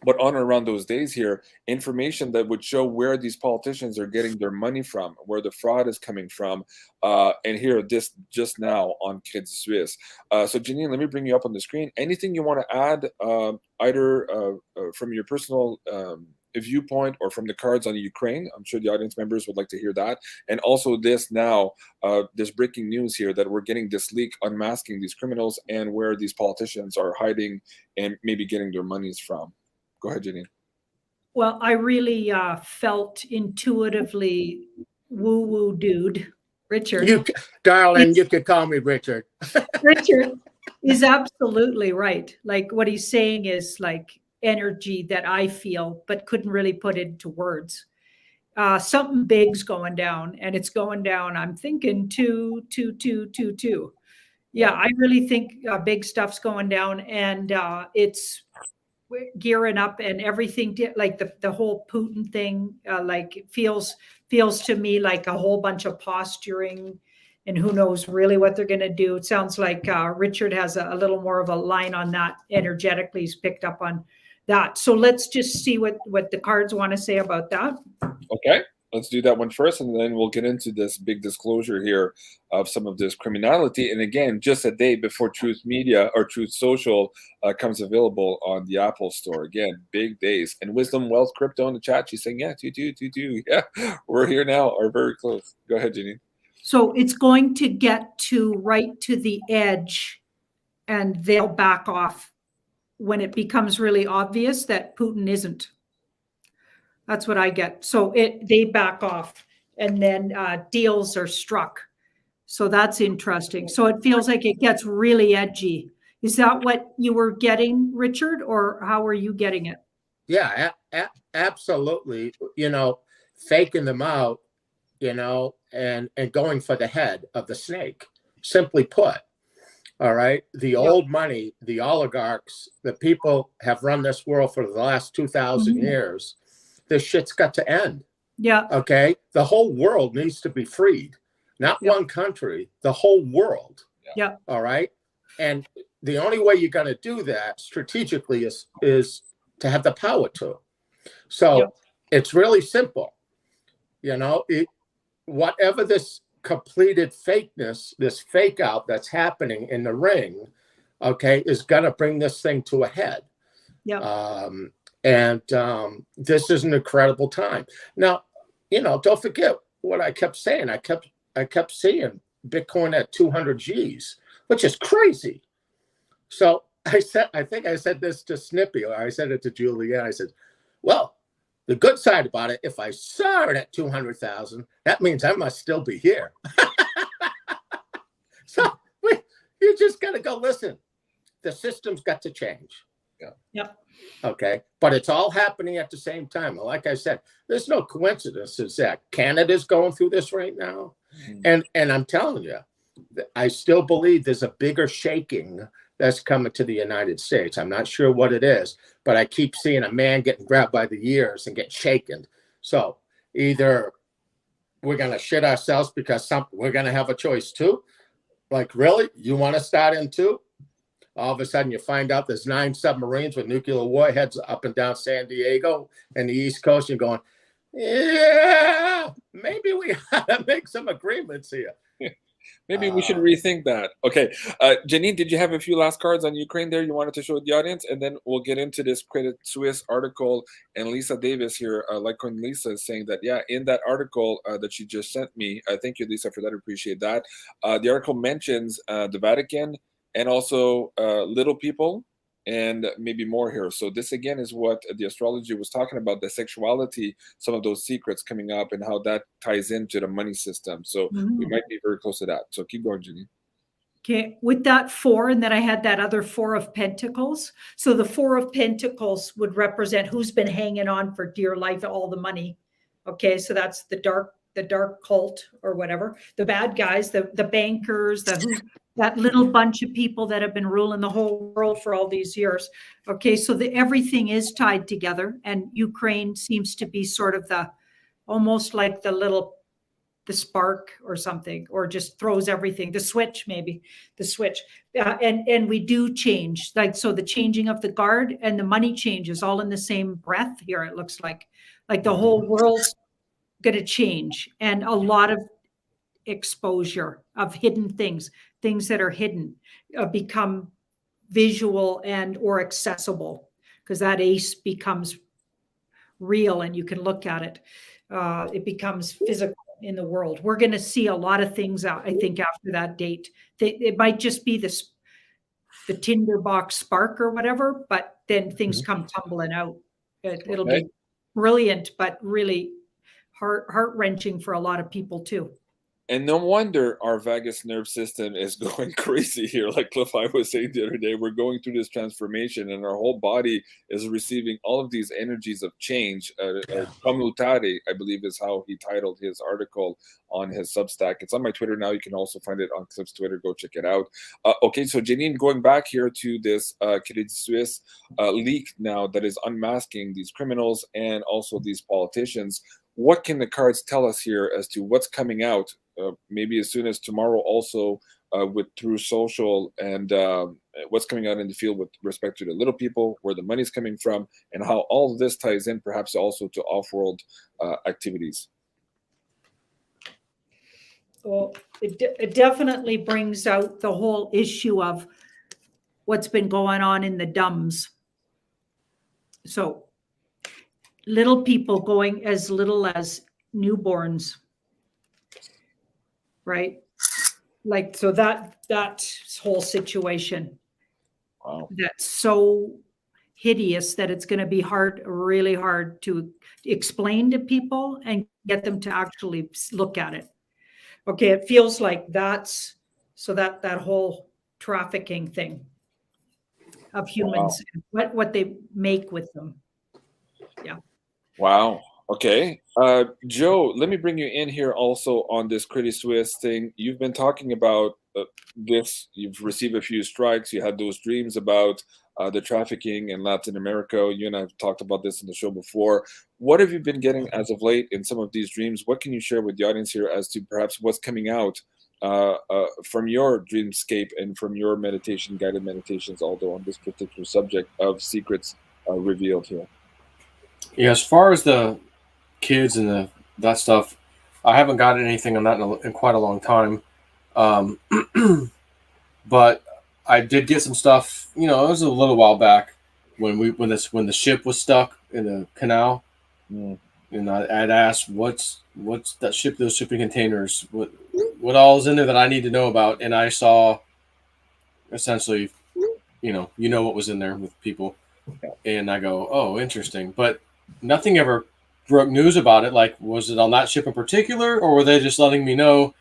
But on or around those days here, information that would show where these politicians are getting their money from, where the fraud is coming from. And here, this just now on Credit Suisse. So Janine, let me bring you up on the screen. Anything you want to add, either from your personal viewpoint or from the cards on Ukraine? I'm sure the audience members would like to hear that. And also this now, this breaking news here that we're getting this leak unmasking these criminals and where these politicians are hiding and maybe getting their monies from. Go ahead, Janine. Well, I really felt intuitively woo-woo dude, Richard. Darling, you could call me Richard. Richard is absolutely right. Like what he's saying is like energy that I feel, but couldn't really put into words. Something big's going down, and it's going down. I'm thinking 2, 2, 2, 2, 2. Yeah, I really think big stuff's going down, and it's gearing up, and everything. Like the whole Putin thing, like feels to me like a whole bunch of posturing, and who knows really what they're going to do. It sounds like Richard has a little more of a line on that energetically. He's picked up on that. So let's just see what the cards want to say about that. Okay, let's do that one first, and then we'll get into this big disclosure here of some of this criminality. And again, just a day before Truth Media or Truth Social comes available on the Apple Store. Again, big days. And Wisdom Wealth Crypto in the chat, she's saying, yeah, 2. Yeah, we're here now, or very close. Go ahead, Janine. So it's going to get to right to the edge, and they'll back off when it becomes really obvious that Putin isn't. That's what I get. So they back off, and then deals are struck. So that's interesting. So it feels like it gets really edgy. Is that what you were getting, Richard, or how were you getting it? Yeah, absolutely. Faking them out, and going for the head of the snake, simply put. All right. The old money, the oligarchs, the people have run this world for the last 2,000 years. This shit's got to end. Yeah. Okay. The whole world needs to be freed. not one country, the whole world. Yeah. All right. And the only way you're going to do that strategically is to have the power to. So it's really simple. You know, whatever this completed fakeness, this fake out that's happening in the ring, okay, is going to bring this thing to a head. Yeah. This is an incredible time. Now, you know, don't forget what I kept saying. I kept seeing Bitcoin at 200 G's, which is crazy. So I think I said this to Snippy, or I said it to Julia. I said, well, the good side about it, if I saw it at 200,000, that means I must still be here. So you just got to go, listen, the system's got to change. Yep. Okay. But it's all happening at the same time. Like I said, there's no coincidences that Canada's going through this right now. And I'm telling you, I still believe there's a bigger shaking that's coming to the United States. I'm not sure what it is, but I keep seeing a man getting grabbed by the ears and get shaken. So either we're going to shit ourselves because we're going to have a choice too. Like, really? You want to start in too? All of a sudden you find out there's 9 submarines with nuclear warheads up and down San Diego and the East Coast. You're going, yeah, maybe we ought to make some agreements here. Maybe we should rethink that. Okay. Janine, did you have a few last cards on Ukraine there you wanted to show the audience? And then we'll get into this Credit Suisse article. And Lisa Davis here, like when Lisa is saying that, yeah, in that article that she just sent me, thank you, Lisa, for that. I appreciate that. The article mentions the Vatican and also little people and maybe more here. So this, again, is what the astrology was talking about, the sexuality, some of those secrets coming up and how that ties into the money system. So we might be very close to that. So keep going, Janine. Okay, with that 4, and then I had that other 4 of Pentacles. So the 4 of Pentacles would represent who's been hanging on for dear life, all the money. Okay, so that's the dark cult or whatever, the bad guys, the bankers, that little bunch of people that have been ruling the whole world for all these years. Okay, so everything is tied together, and Ukraine seems to be sort of almost like the spark or something, or just throws everything, the switch. And we do change, like, so the changing of the guard and the money changes all in the same breath here. It looks like the whole world's going to change, and a lot of exposure of hidden things that are hidden become visual and or accessible, because that ace becomes real and you can look at it. It becomes physical in the world. We're going to see a lot of things out, I think, after that date. It might just be the tinderbox spark or whatever, but then things come tumbling out. It'll be brilliant, but really heart-wrenching for a lot of people too. And no wonder our vagus nerve system is going crazy here. Like Cliff I was saying the other day, we're going through this transformation and our whole body is receiving all of these energies of change. Commutare, I believe, is how he titled his article on his Substack. It's on my Twitter now. You can also find it on Cliff's Twitter. Go check it out. Okay, so Janine, going back here to this Credit Suisse leak now that is unmasking these criminals and also these politicians. What can the cards tell us here as to what's coming out, maybe as soon as tomorrow, also with through social, and what's coming out in the field with respect to the little people, where the money's coming from, and how all of this ties in perhaps also to off-world activities? Well, it definitely brings out the whole issue of what's been going on in the dumbs. So little people going as little as newborns, right? Like, so that whole situation, wow, that's so hideous that it's going to be really hard to explain to people and get them to actually look at it. Okay, it feels like that whole trafficking thing of humans, wow, what they make with them. Yeah. Wow. Okay. Joe, let me bring you in here also on this Credit Suisse thing. You've been talking about this. You've received a few strikes. You had those dreams about the trafficking in Latin America. You and I have talked about this in the show before. What have you been getting as of late in some of these dreams? What can you share with the audience here as to perhaps what's coming out from your dreamscape and from your meditation, guided meditations, although on this particular subject of secrets revealed here? Yeah, as far as the kids and that stuff, I haven't gotten anything on that in quite a long time. But I did get some stuff. It was a little while back when the ship was stuck in the canal, and I'd asked what's that ship, those shipping containers, what all is in there that I need to know about, and I saw essentially, what was in there with people, and I go, oh, interesting, but nothing ever broke news about it. Like, was it on that ship in particular, or were they just letting me know,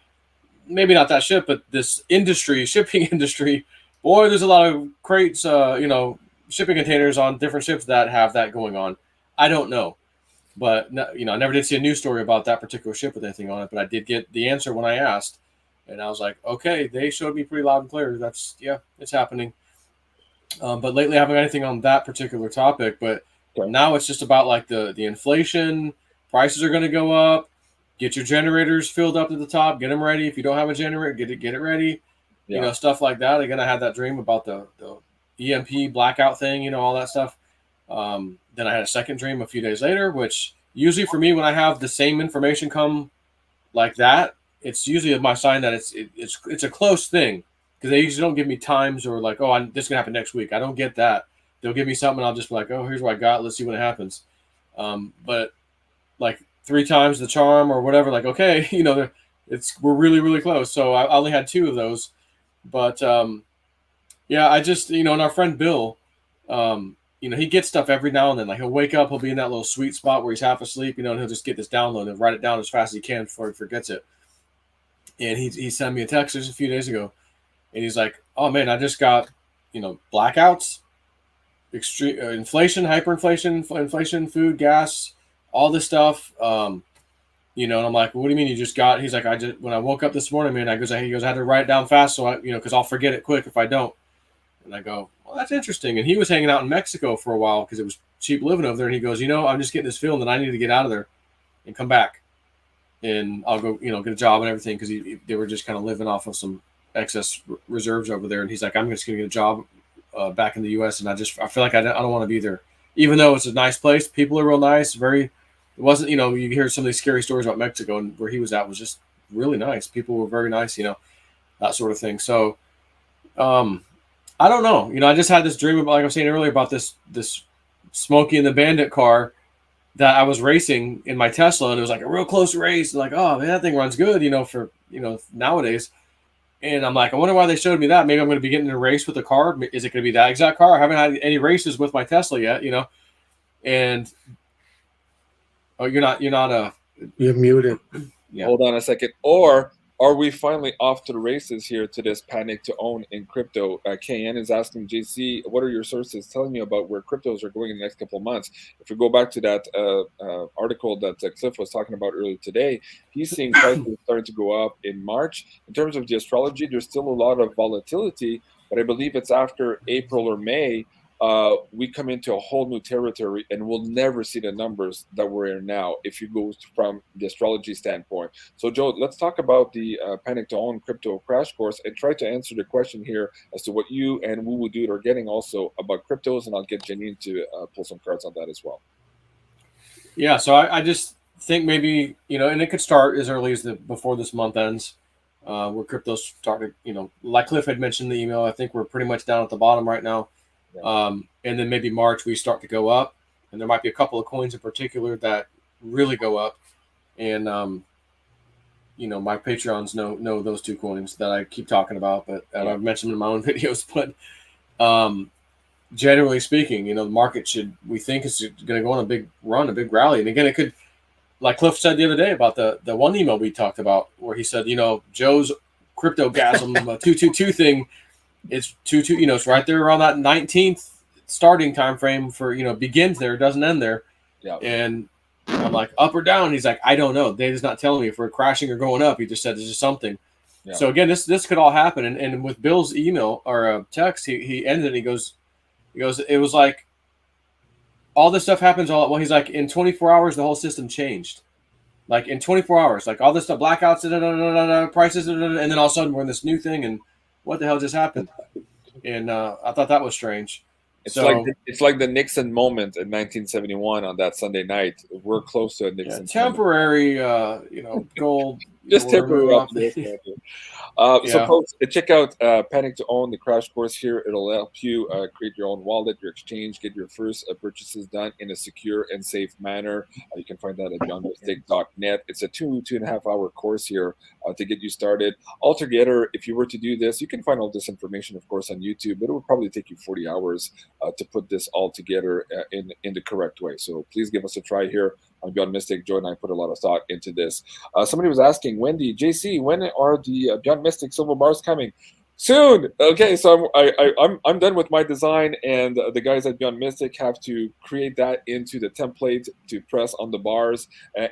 maybe not that ship, but this shipping industry, boy, there's a lot of crates, shipping containers on different ships that have that going on. I don't know. But, I never did see a news story about that particular ship with anything on it, but I did get the answer when I asked. And I was like, okay, they showed me pretty loud and clear. It's happening. But lately I haven't got anything on that particular topic. But now it's just about like the inflation. Prices are going to go up. Get your generators filled up to the top. Get them ready. If you don't have a generator, get it ready. Yeah. Stuff like that. Again, I had that dream about the EMP blackout thing, all that stuff. Then I had a second dream a few days later, which usually for me, when I have the same information come like that, it's usually my sign that it's a close thing, because they usually don't give me times or like, oh, this is gonna happen next week. I don't get that. They'll give me something and I'll just be like, oh, here's what I got. Let's see when it happens. But like 3 times the charm or whatever, like, okay, we're really, really close. So I only had 2 of those, but yeah, I just, and our friend Bill, he gets stuff every now and then. Like, he'll wake up, he'll be in that little sweet spot where he's half asleep, and he'll just get this download and write it down as fast as he can before he forgets it. And he sent me a text just a few days ago, and he's like, "Oh man, I just got, blackouts, extreme inflation, hyperinflation, inflation, food, gas, all this stuff." And I'm like, "What do you mean you just got?" He's like, when I woke up this morning, man, he goes, I had to write it down fast, so because I'll forget it quick if I don't." And I go, well, that's interesting. And he was hanging out in Mexico for a while because it was cheap living over there. And he goes, I'm just getting this feeling that I need to get out of there and come back. And I'll go, get a job and everything, because they were just kind of living off of some excess reserves over there. And he's like, I'm just going to get a job back in the U.S. And I feel like I don't want to be there. Even though it's a nice place, people are real nice. It wasn't, you hear some of these scary stories about Mexico, and where he was at was just really nice. People were very nice, that sort of thing. So, I don't know. I just had this dream about, like I was saying earlier, about this Smokey and the Bandit car that I was racing in my Tesla, and it was like a real close race. Like, oh man, that thing runs good, for nowadays. And I'm like, I wonder why they showed me that. Maybe I'm going to be getting in a race with the car. Is it going to be that exact car? I haven't had any races with my Tesla yet, And you're muted. Yeah. Hold on a second. Or are we finally off to the races here to this panic to own in crypto? KN is asking, JC, what are your sources telling you about where cryptos are going in the next couple of months? If we go back to that article that Cliff was talking about earlier today, he's seeing prices starting to go up in March. In terms of the astrology, there's still a lot of volatility, but I believe it's after April or May, we come into a whole new territory, and we'll never see the numbers that we're in now if you go from the astrology standpoint. So, Joe, let's talk about the Panic to Own Crypto Crash Course and try to answer the question here as to what you and Woo Woo Dude are getting also about cryptos, and I'll get Janine to pull some cards on that as well. Yeah, so I just think maybe, and it could start as early as before this month ends, where cryptos started, like Cliff had mentioned in the email. I think we're pretty much down at the bottom right now. And then maybe March we start to go up, and there might be a couple of coins in particular that really go up. And my Patreons know those 2 coins that I keep talking about, but I've mentioned them in my own videos. But generally speaking, the market we think is going to go on a big run, a big rally. And again, it could, like Cliff said the other day about the one email we talked about, where he said, Joe's cryptogasm 222 thing. It's 22, it's right there around that 19th starting time frame for, begins there, doesn't end there. Yeah. And I'm like, up or down? He's like, I don't know. Data's not telling me if we're crashing or going up. He just said there's just something. Yeah. So again, this could all happen. And with Bill's email or text, he ended it. He goes, it was like all this stuff happens all at once. He's like, in 24 hours, the whole system changed. Like in 24 hours, like all this stuff, blackouts, prices, and then all of a sudden we're in this new thing. And what the hell just happened? And I thought that was strange. It's like the Nixon moment in 1971 on that Sunday night. We're close to a Nixon. Temporary, gold. Just temporary. So folks, check out Panic to Own, the crash course here. It'll help you create your own wallet, your exchange, get your first purchases done in a secure and safe manner. You can find that at BeyondMystic.net. It's a 2.5 hour course here to get you started. Altogether, if you were to do this, you can find all this information, of course, on YouTube, but it would probably take you 40 hours to put this all together in the correct way. So please give us a try here on Beyond Mystic. Joe and I put a lot of thought into this. Somebody was asking, JC, when are the Beyond Mystic silver bars coming? Soon. Okay, so I'm done with my design, and the guys at Beyond Mystic have to create that into the template to press on the bars.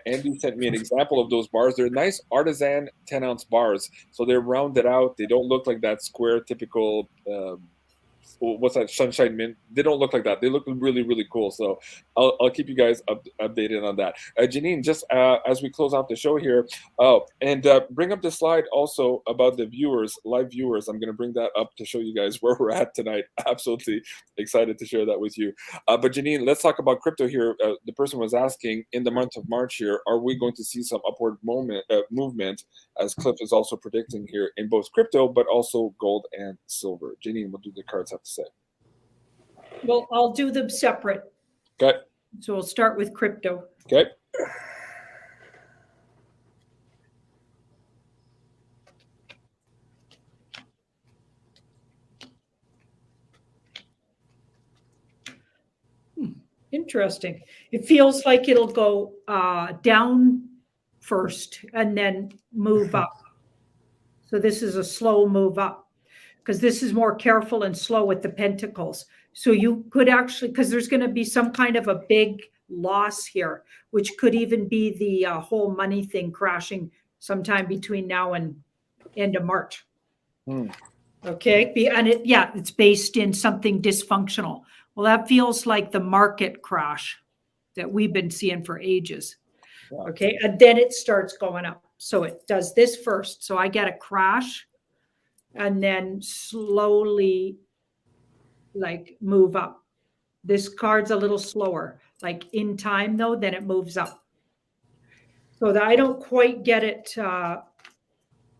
Andy sent me an example of those bars. They're nice artisan 10-ounce bars, so they're rounded out. They don't look like that square typical what's that, sunshine mint. They don't look like that. They look really, really cool. So I'll keep you guys updated on that. Janine, just as we close out the show here, and bring up the slide also about the viewers, live viewers. I'm going to bring that up to show you guys where we're at tonight. Absolutely excited to share that with you. But Janine, let's talk about crypto here. The person was asking, in the month of March here, are we going to see some upward movement, as Cliff is also predicting here, in both crypto, but also gold and silver? Janine, what do the cards have to say? Well, I'll do them separate. Okay. So we'll start with crypto. Okay. Interesting. It feels like it'll go down first and then move up. So this is a slow move up, because this is more careful and slow with the pentacles. So you could actually, because there's going to be some kind of a big loss here, which could even be the whole money thing crashing sometime between now and end of March. Okay. And it's based in something dysfunctional. Well, that feels like the market crash that we've been seeing for ages. Yeah. Okay. And then it starts going up. So it does this first. So I get a crash and then slowly like move up. This card's a little slower, like in time though, then it moves up. So that I don't quite get it. Then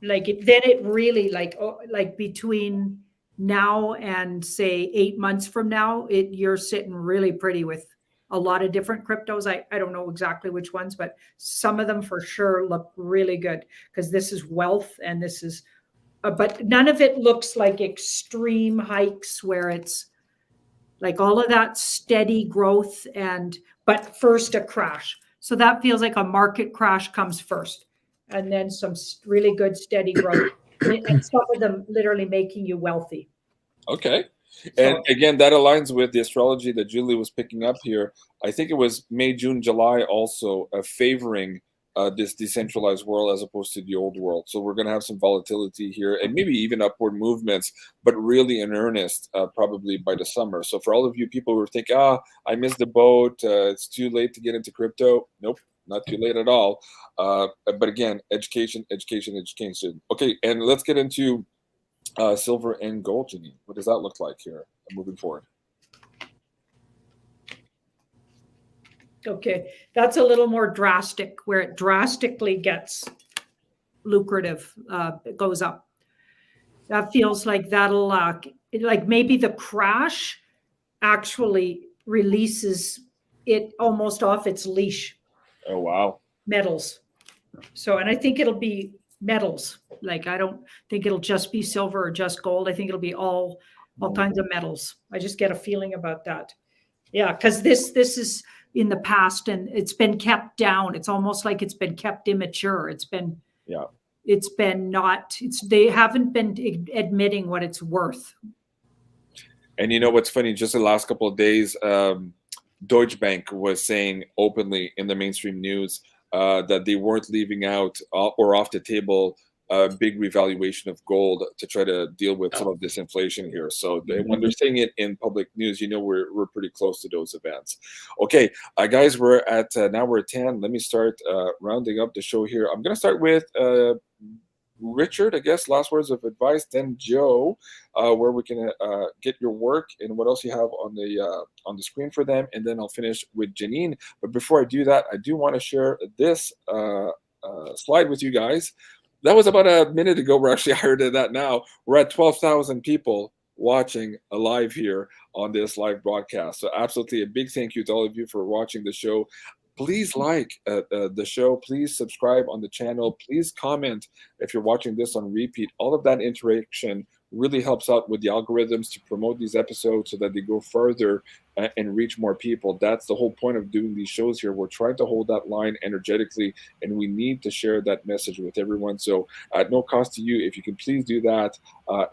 it really like between now and say 8 months from now, you're sitting really pretty with a lot of different cryptos. I don't know exactly which ones, but some of them for sure look really good, because this is wealth and this is, but none of it looks like extreme hikes where it's like all of that steady growth but first a crash. So that feels like a market crash comes first, and then some really good steady growth. And some of them literally making you wealthy. Okay. And again, that aligns with the astrology that Julie was picking up here. I think it was May, June, July also favoring this decentralized world as opposed to the old world. So we're going to have some volatility here and maybe even upward movements, but really in earnest, probably by the summer. So for all of you people who think, I missed the boat, it's too late to get into crypto. Nope, not too late at all. But again, education. Okay, and let's get into silver and gold, Janine. What does that look like here moving forward? Okay, that's a little more drastic, where it drastically gets lucrative, it goes up. That feels like that'll, like maybe the crash actually releases it almost off its leash. Oh, wow. Metals. So, and I think it'll be metals. Like, I don't think it'll just be silver or just gold. I think it'll be all kinds of metals. I just get a feeling about that. Yeah, because this is in the past and it's been kept down. It's almost like it's been kept immature. It's been, they haven't been admitting what it's worth. And you know what's funny? Just the last couple of days, Deutsche Bank was saying openly in the mainstream news that they weren't leaving out or off the table a big revaluation of gold to try to deal with some of this inflation here. So when they're saying it in public news, we're pretty close to those events. Okay, guys, we're at now we're at 10. Let me start rounding up the show here. I'm going to start with Richard, I guess, last words of advice, then Joe, where we can get your work and what else you have on the screen for them, and then I'll finish with Janine. But before I do that, I do want to share this slide with you guys. That was about a minute ago. We're actually higher than that now. We're at 12,000 people watching live here on this live broadcast. So absolutely a big thank you to all of you for watching the show. Please like the show. Please subscribe on the channel. Please comment if you're watching this on repeat. All of that interaction really helps out with the algorithms to promote these episodes so that they go further and reach more people. That's the whole point of doing these shows here. We're trying to hold that line energetically, and we need to share that message with everyone. So at no cost to you, if you can please do that,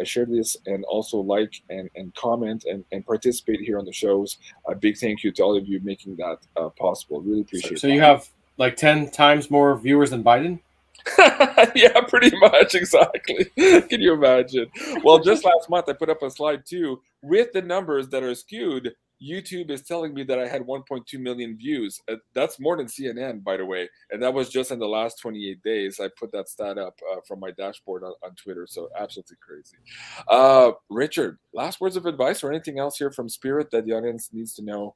share this and also like and comment and participate here on the shows. A big thank you to all of you making that possible. Really appreciate it. So you have like 10 times more viewers than Biden? Yeah, pretty much, exactly. Can you imagine? Well, just last month I put up a slide too with the numbers that are skewed. YouTube is telling me that I had 1.2 million views. That's more than CNN, by the way, and that was just in the last 28 days. I put that stat up from my dashboard on Twitter, so absolutely crazy. Richard, last words of advice or anything else here from Spirit that the audience needs to know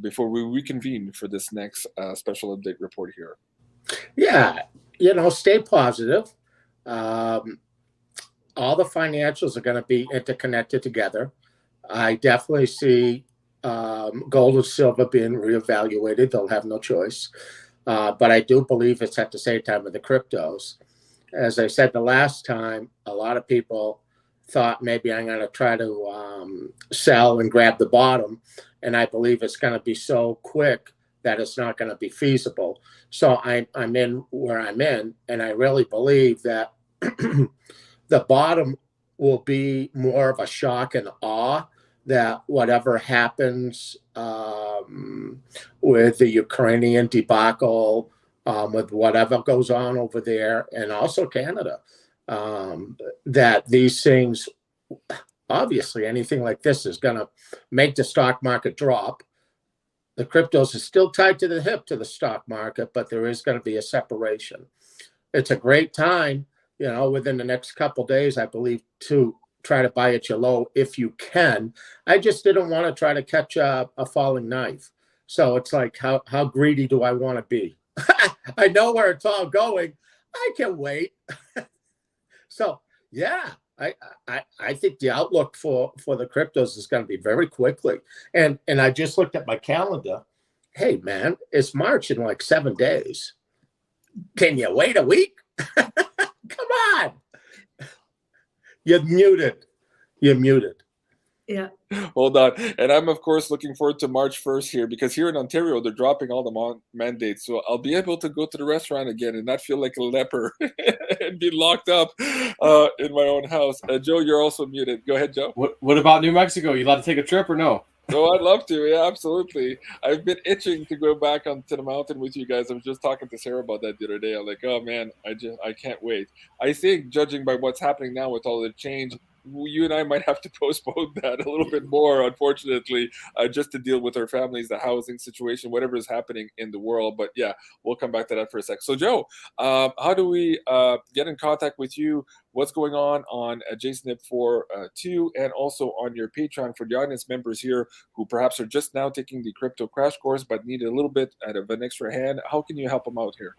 before we reconvene for this next special update report here? Yeah, stay positive. All the financials are going to be interconnected together. I definitely see gold and silver being reevaluated. They'll have no choice. But I do believe it's at the same time with the cryptos. As I said the last time, a lot of people thought maybe I'm going to try to sell and grab the bottom. And I believe it's going to be so quick that it's not going to be feasible. So I'm in where I'm in, and I really believe that the bottom will be more of a shock and awe that whatever happens with the Ukrainian debacle, with whatever goes on over there, and also Canada, that these things, obviously anything like this is going to make the stock market drop. The cryptos are still tied to the hip to the stock market, but there is going to be a separation. It's a great time, within the next couple of days, I believe, to try to buy at your low if you can. I just didn't want to try to catch a falling knife. So it's like, how greedy do I want to be? I know where it's all going. I can wait. So, yeah. I think the outlook for the cryptos is going to be very quickly. And I just looked at my calendar. Hey, man, it's March in like 7 days. Can you wait a week? Come on. You're muted. You're muted. Yeah. Hold on. And I'm, of course, looking forward to March 1st here, because here in Ontario, they're dropping all the mandates. So I'll be able to go to the restaurant again and not feel like a leper and be locked up in my own house. Joe, you're also muted. Go ahead, Joe. What about New Mexico? You allowed to take a trip or no? Oh, I'd love to. Yeah, absolutely. I've been itching to go back onto the mountain with you guys. I was just talking to Sarah about that the other day. I'm like, oh, man, I can't wait. I think, judging by what's happening now with all the change, you and I might have to postpone that a little bit more, unfortunately, just to deal with our families, the housing situation, whatever is happening in the world. But yeah, we'll come back to that for a sec. So Joe, how do we get in contact with you? What's going on JSNIP4 2 and also on your Patreon for the audience members here who perhaps are just now taking the crypto crash course but need a little bit out of an extra hand? How can you help them out here?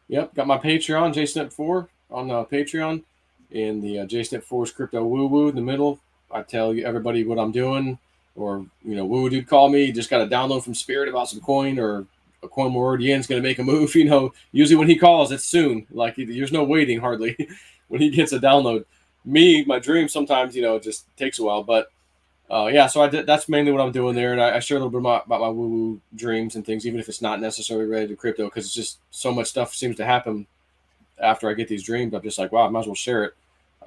Yep, got my Patreon, JSNIP4 on Patreon. In the JSNIP4's Crypto Woo Woo in the middle, I tell you everybody what I'm doing, or Woo Woo dude call me. You just got a download from Spirit about some coin or a coin word. Yen's gonna make a move. Usually when he calls, it's soon. Like there's no waiting hardly when he gets a download. My dream sometimes it just takes a while, but yeah. So that's mainly what I'm doing there, and I share a little bit about my woo woo dreams and things, even if it's not necessarily related to crypto, because it's just so much stuff seems to happen after I get these dreams. I'm just like, wow, I might as well share it.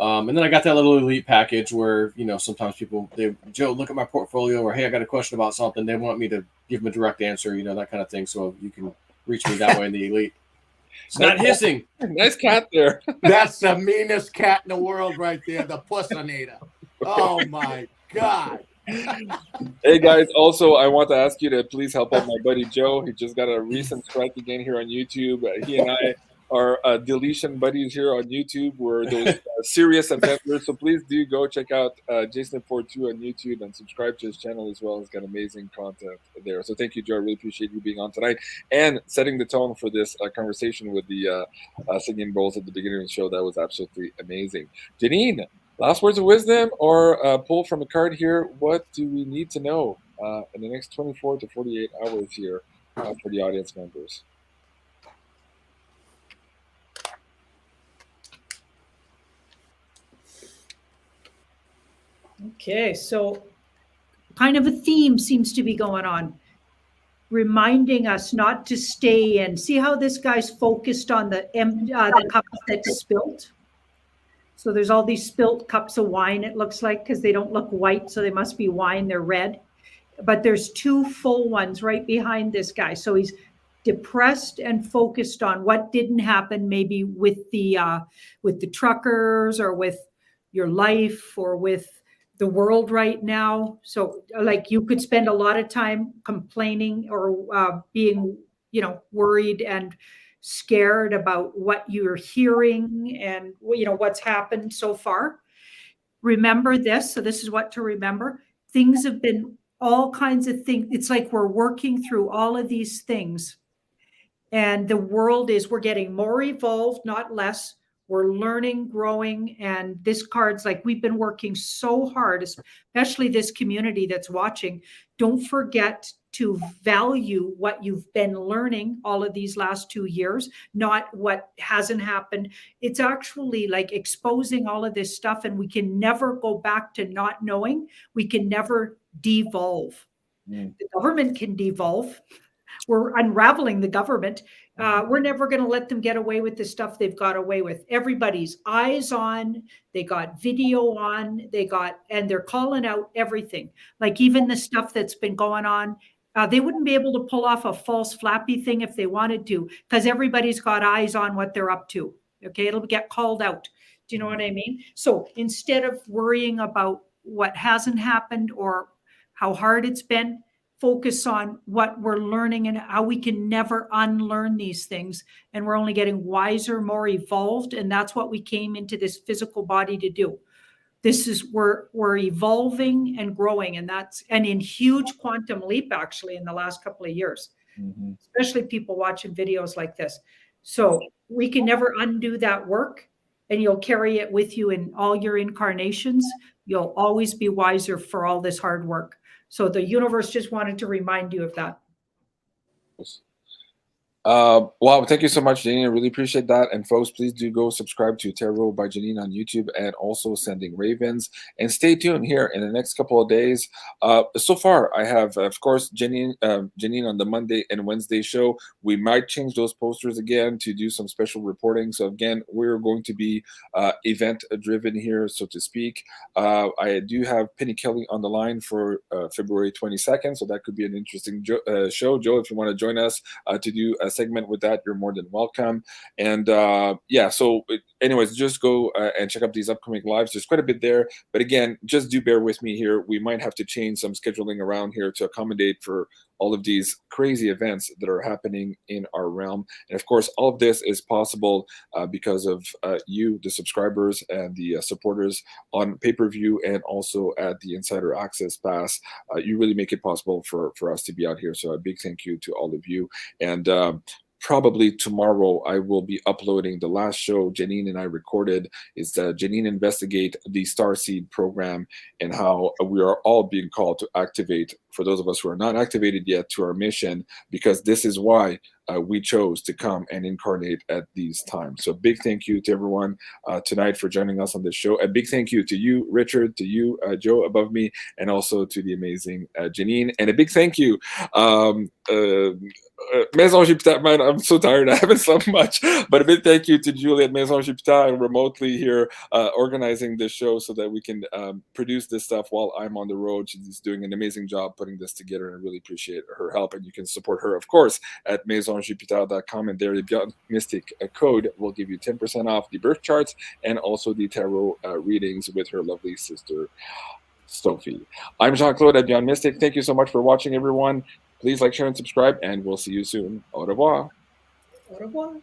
And then I got that little elite package where, you know, sometimes people, Joe, look at my portfolio, or hey, I got a question about something. They want me to give them a direct answer, you know, that kind of thing. So you can reach me that way in the elite. It's not hissing. Nice cat there. That's the meanest cat in the world right there, the Pussinator. Oh my God. Hey guys, also I want to ask you to please help out my buddy Joe. He just got a recent strike again here on YouTube. He and I are deletion buddies here on YouTube. We're those serious offenders. So please do go check out Jason42 on YouTube and subscribe to his channel as well. He's got amazing content there. So thank you, Joe. I really appreciate you being on tonight and setting the tone for this conversation with the singing bowls at the beginning of the show. That was absolutely amazing. Janine, last words of wisdom or pull from a card here. What do we need to know in the next 24 to 48 hours here for the audience members? Okay, so kind of a theme seems to be going on, reminding us not to stay and see how this guy's focused on the cups that spilt. So there's all these spilt cups of wine, it looks like, because they don't look white, so they must be wine, they're red. But there's two full ones right behind this guy. So he's depressed and focused on what didn't happen, maybe with the truckers or with your life or with the world right now. So like you could spend a lot of time complaining or being, you know, worried and scared about what you're hearing and, you know, what's happened so far. Remember this. So this is what to remember. Things have been all kinds of things. It's like we're working through all of these things. And the world we're getting more evolved, not less. We're learning, growing, and this card's like we've been working so hard, especially this community that's watching. Don't forget to value what you've been learning all of these last 2 years, not what hasn't happened. It's actually like exposing all of this stuff, and we can never go back to not knowing. We can never devolve. The government can devolve. We're unraveling the government. We're never going to let them get away with the stuff they've got away with. Everybody's eyes on, they got video on, and they're calling out everything. Like even the stuff that's been going on, they wouldn't be able to pull off a false flappy thing if they wanted to, because everybody's got eyes on what they're up to. Okay, it'll get called out. Do you know what I mean? So instead of worrying about what hasn't happened or how hard it's been, focus on what we're learning and how we can never unlearn these things. And we're only getting wiser, more evolved. And that's what we came into this physical body to do. This is we're evolving and growing. And that's in huge quantum leap, actually, in the last couple of years, especially people watching videos like this. So we can never undo that work, and you'll carry it with you in all your incarnations. You'll always be wiser for all this hard work. So the universe just wanted to remind you of that. Wow, thank you so much, Janine. I really appreciate that. And folks, please do go subscribe to Tarot by Janine on YouTube and also Sending Ravens. And stay tuned here in the next couple of days. So far, I have, of course, Janine on the Monday and Wednesday show. We might change those posters again to do some special reporting. So again, we're going to be event-driven here, so to speak. I do have Penny Kelly on the line for February 22nd, so that could be an interesting show. Joe, if you want to join us to do a segment with that, you're more than welcome. And yeah, so anyways, just go and check out these upcoming lives. There's quite a bit there, but again, just do bear with me here. We might have to change some scheduling around here to accommodate for all of these crazy events that are happening in our realm. And of course, all of this is possible because of you, the subscribers and the supporters on pay-per-view and also at the Insider Access Pass. You really make it possible for us to be out here. So a big thank you to all of you. And probably tomorrow I will be uploading the last show Janine and I recorded. Is Janine Investigate the Starseed program and how we are all being called to activate, for those of us who are not activated yet, to our mission, because this is why we chose to come and incarnate at these times. So big thank you to everyone tonight for joining us on this show. A big thank you to you, Richard, to you, Joe above me, and also to the amazing Janine. And a big thank you Maison Jupiter, man, I'm so tired. I haven't slept much. But a big thank you to Julie at Maison Jupiter and remotely here organizing this show so that we can produce this stuff while I'm on the road. She's doing an amazing job putting this together, and I really appreciate her help. And you can support her, of course, at maisonjupiter.com. And there, the Beyond Mystic code will give you 10% off the birth charts and also the tarot readings with her lovely sister, Sophie. I'm Jean-Claude at Beyond Mystic. Thank you so much for watching, everyone. Please like, share, and subscribe, and we'll see you soon. Au revoir. Au revoir.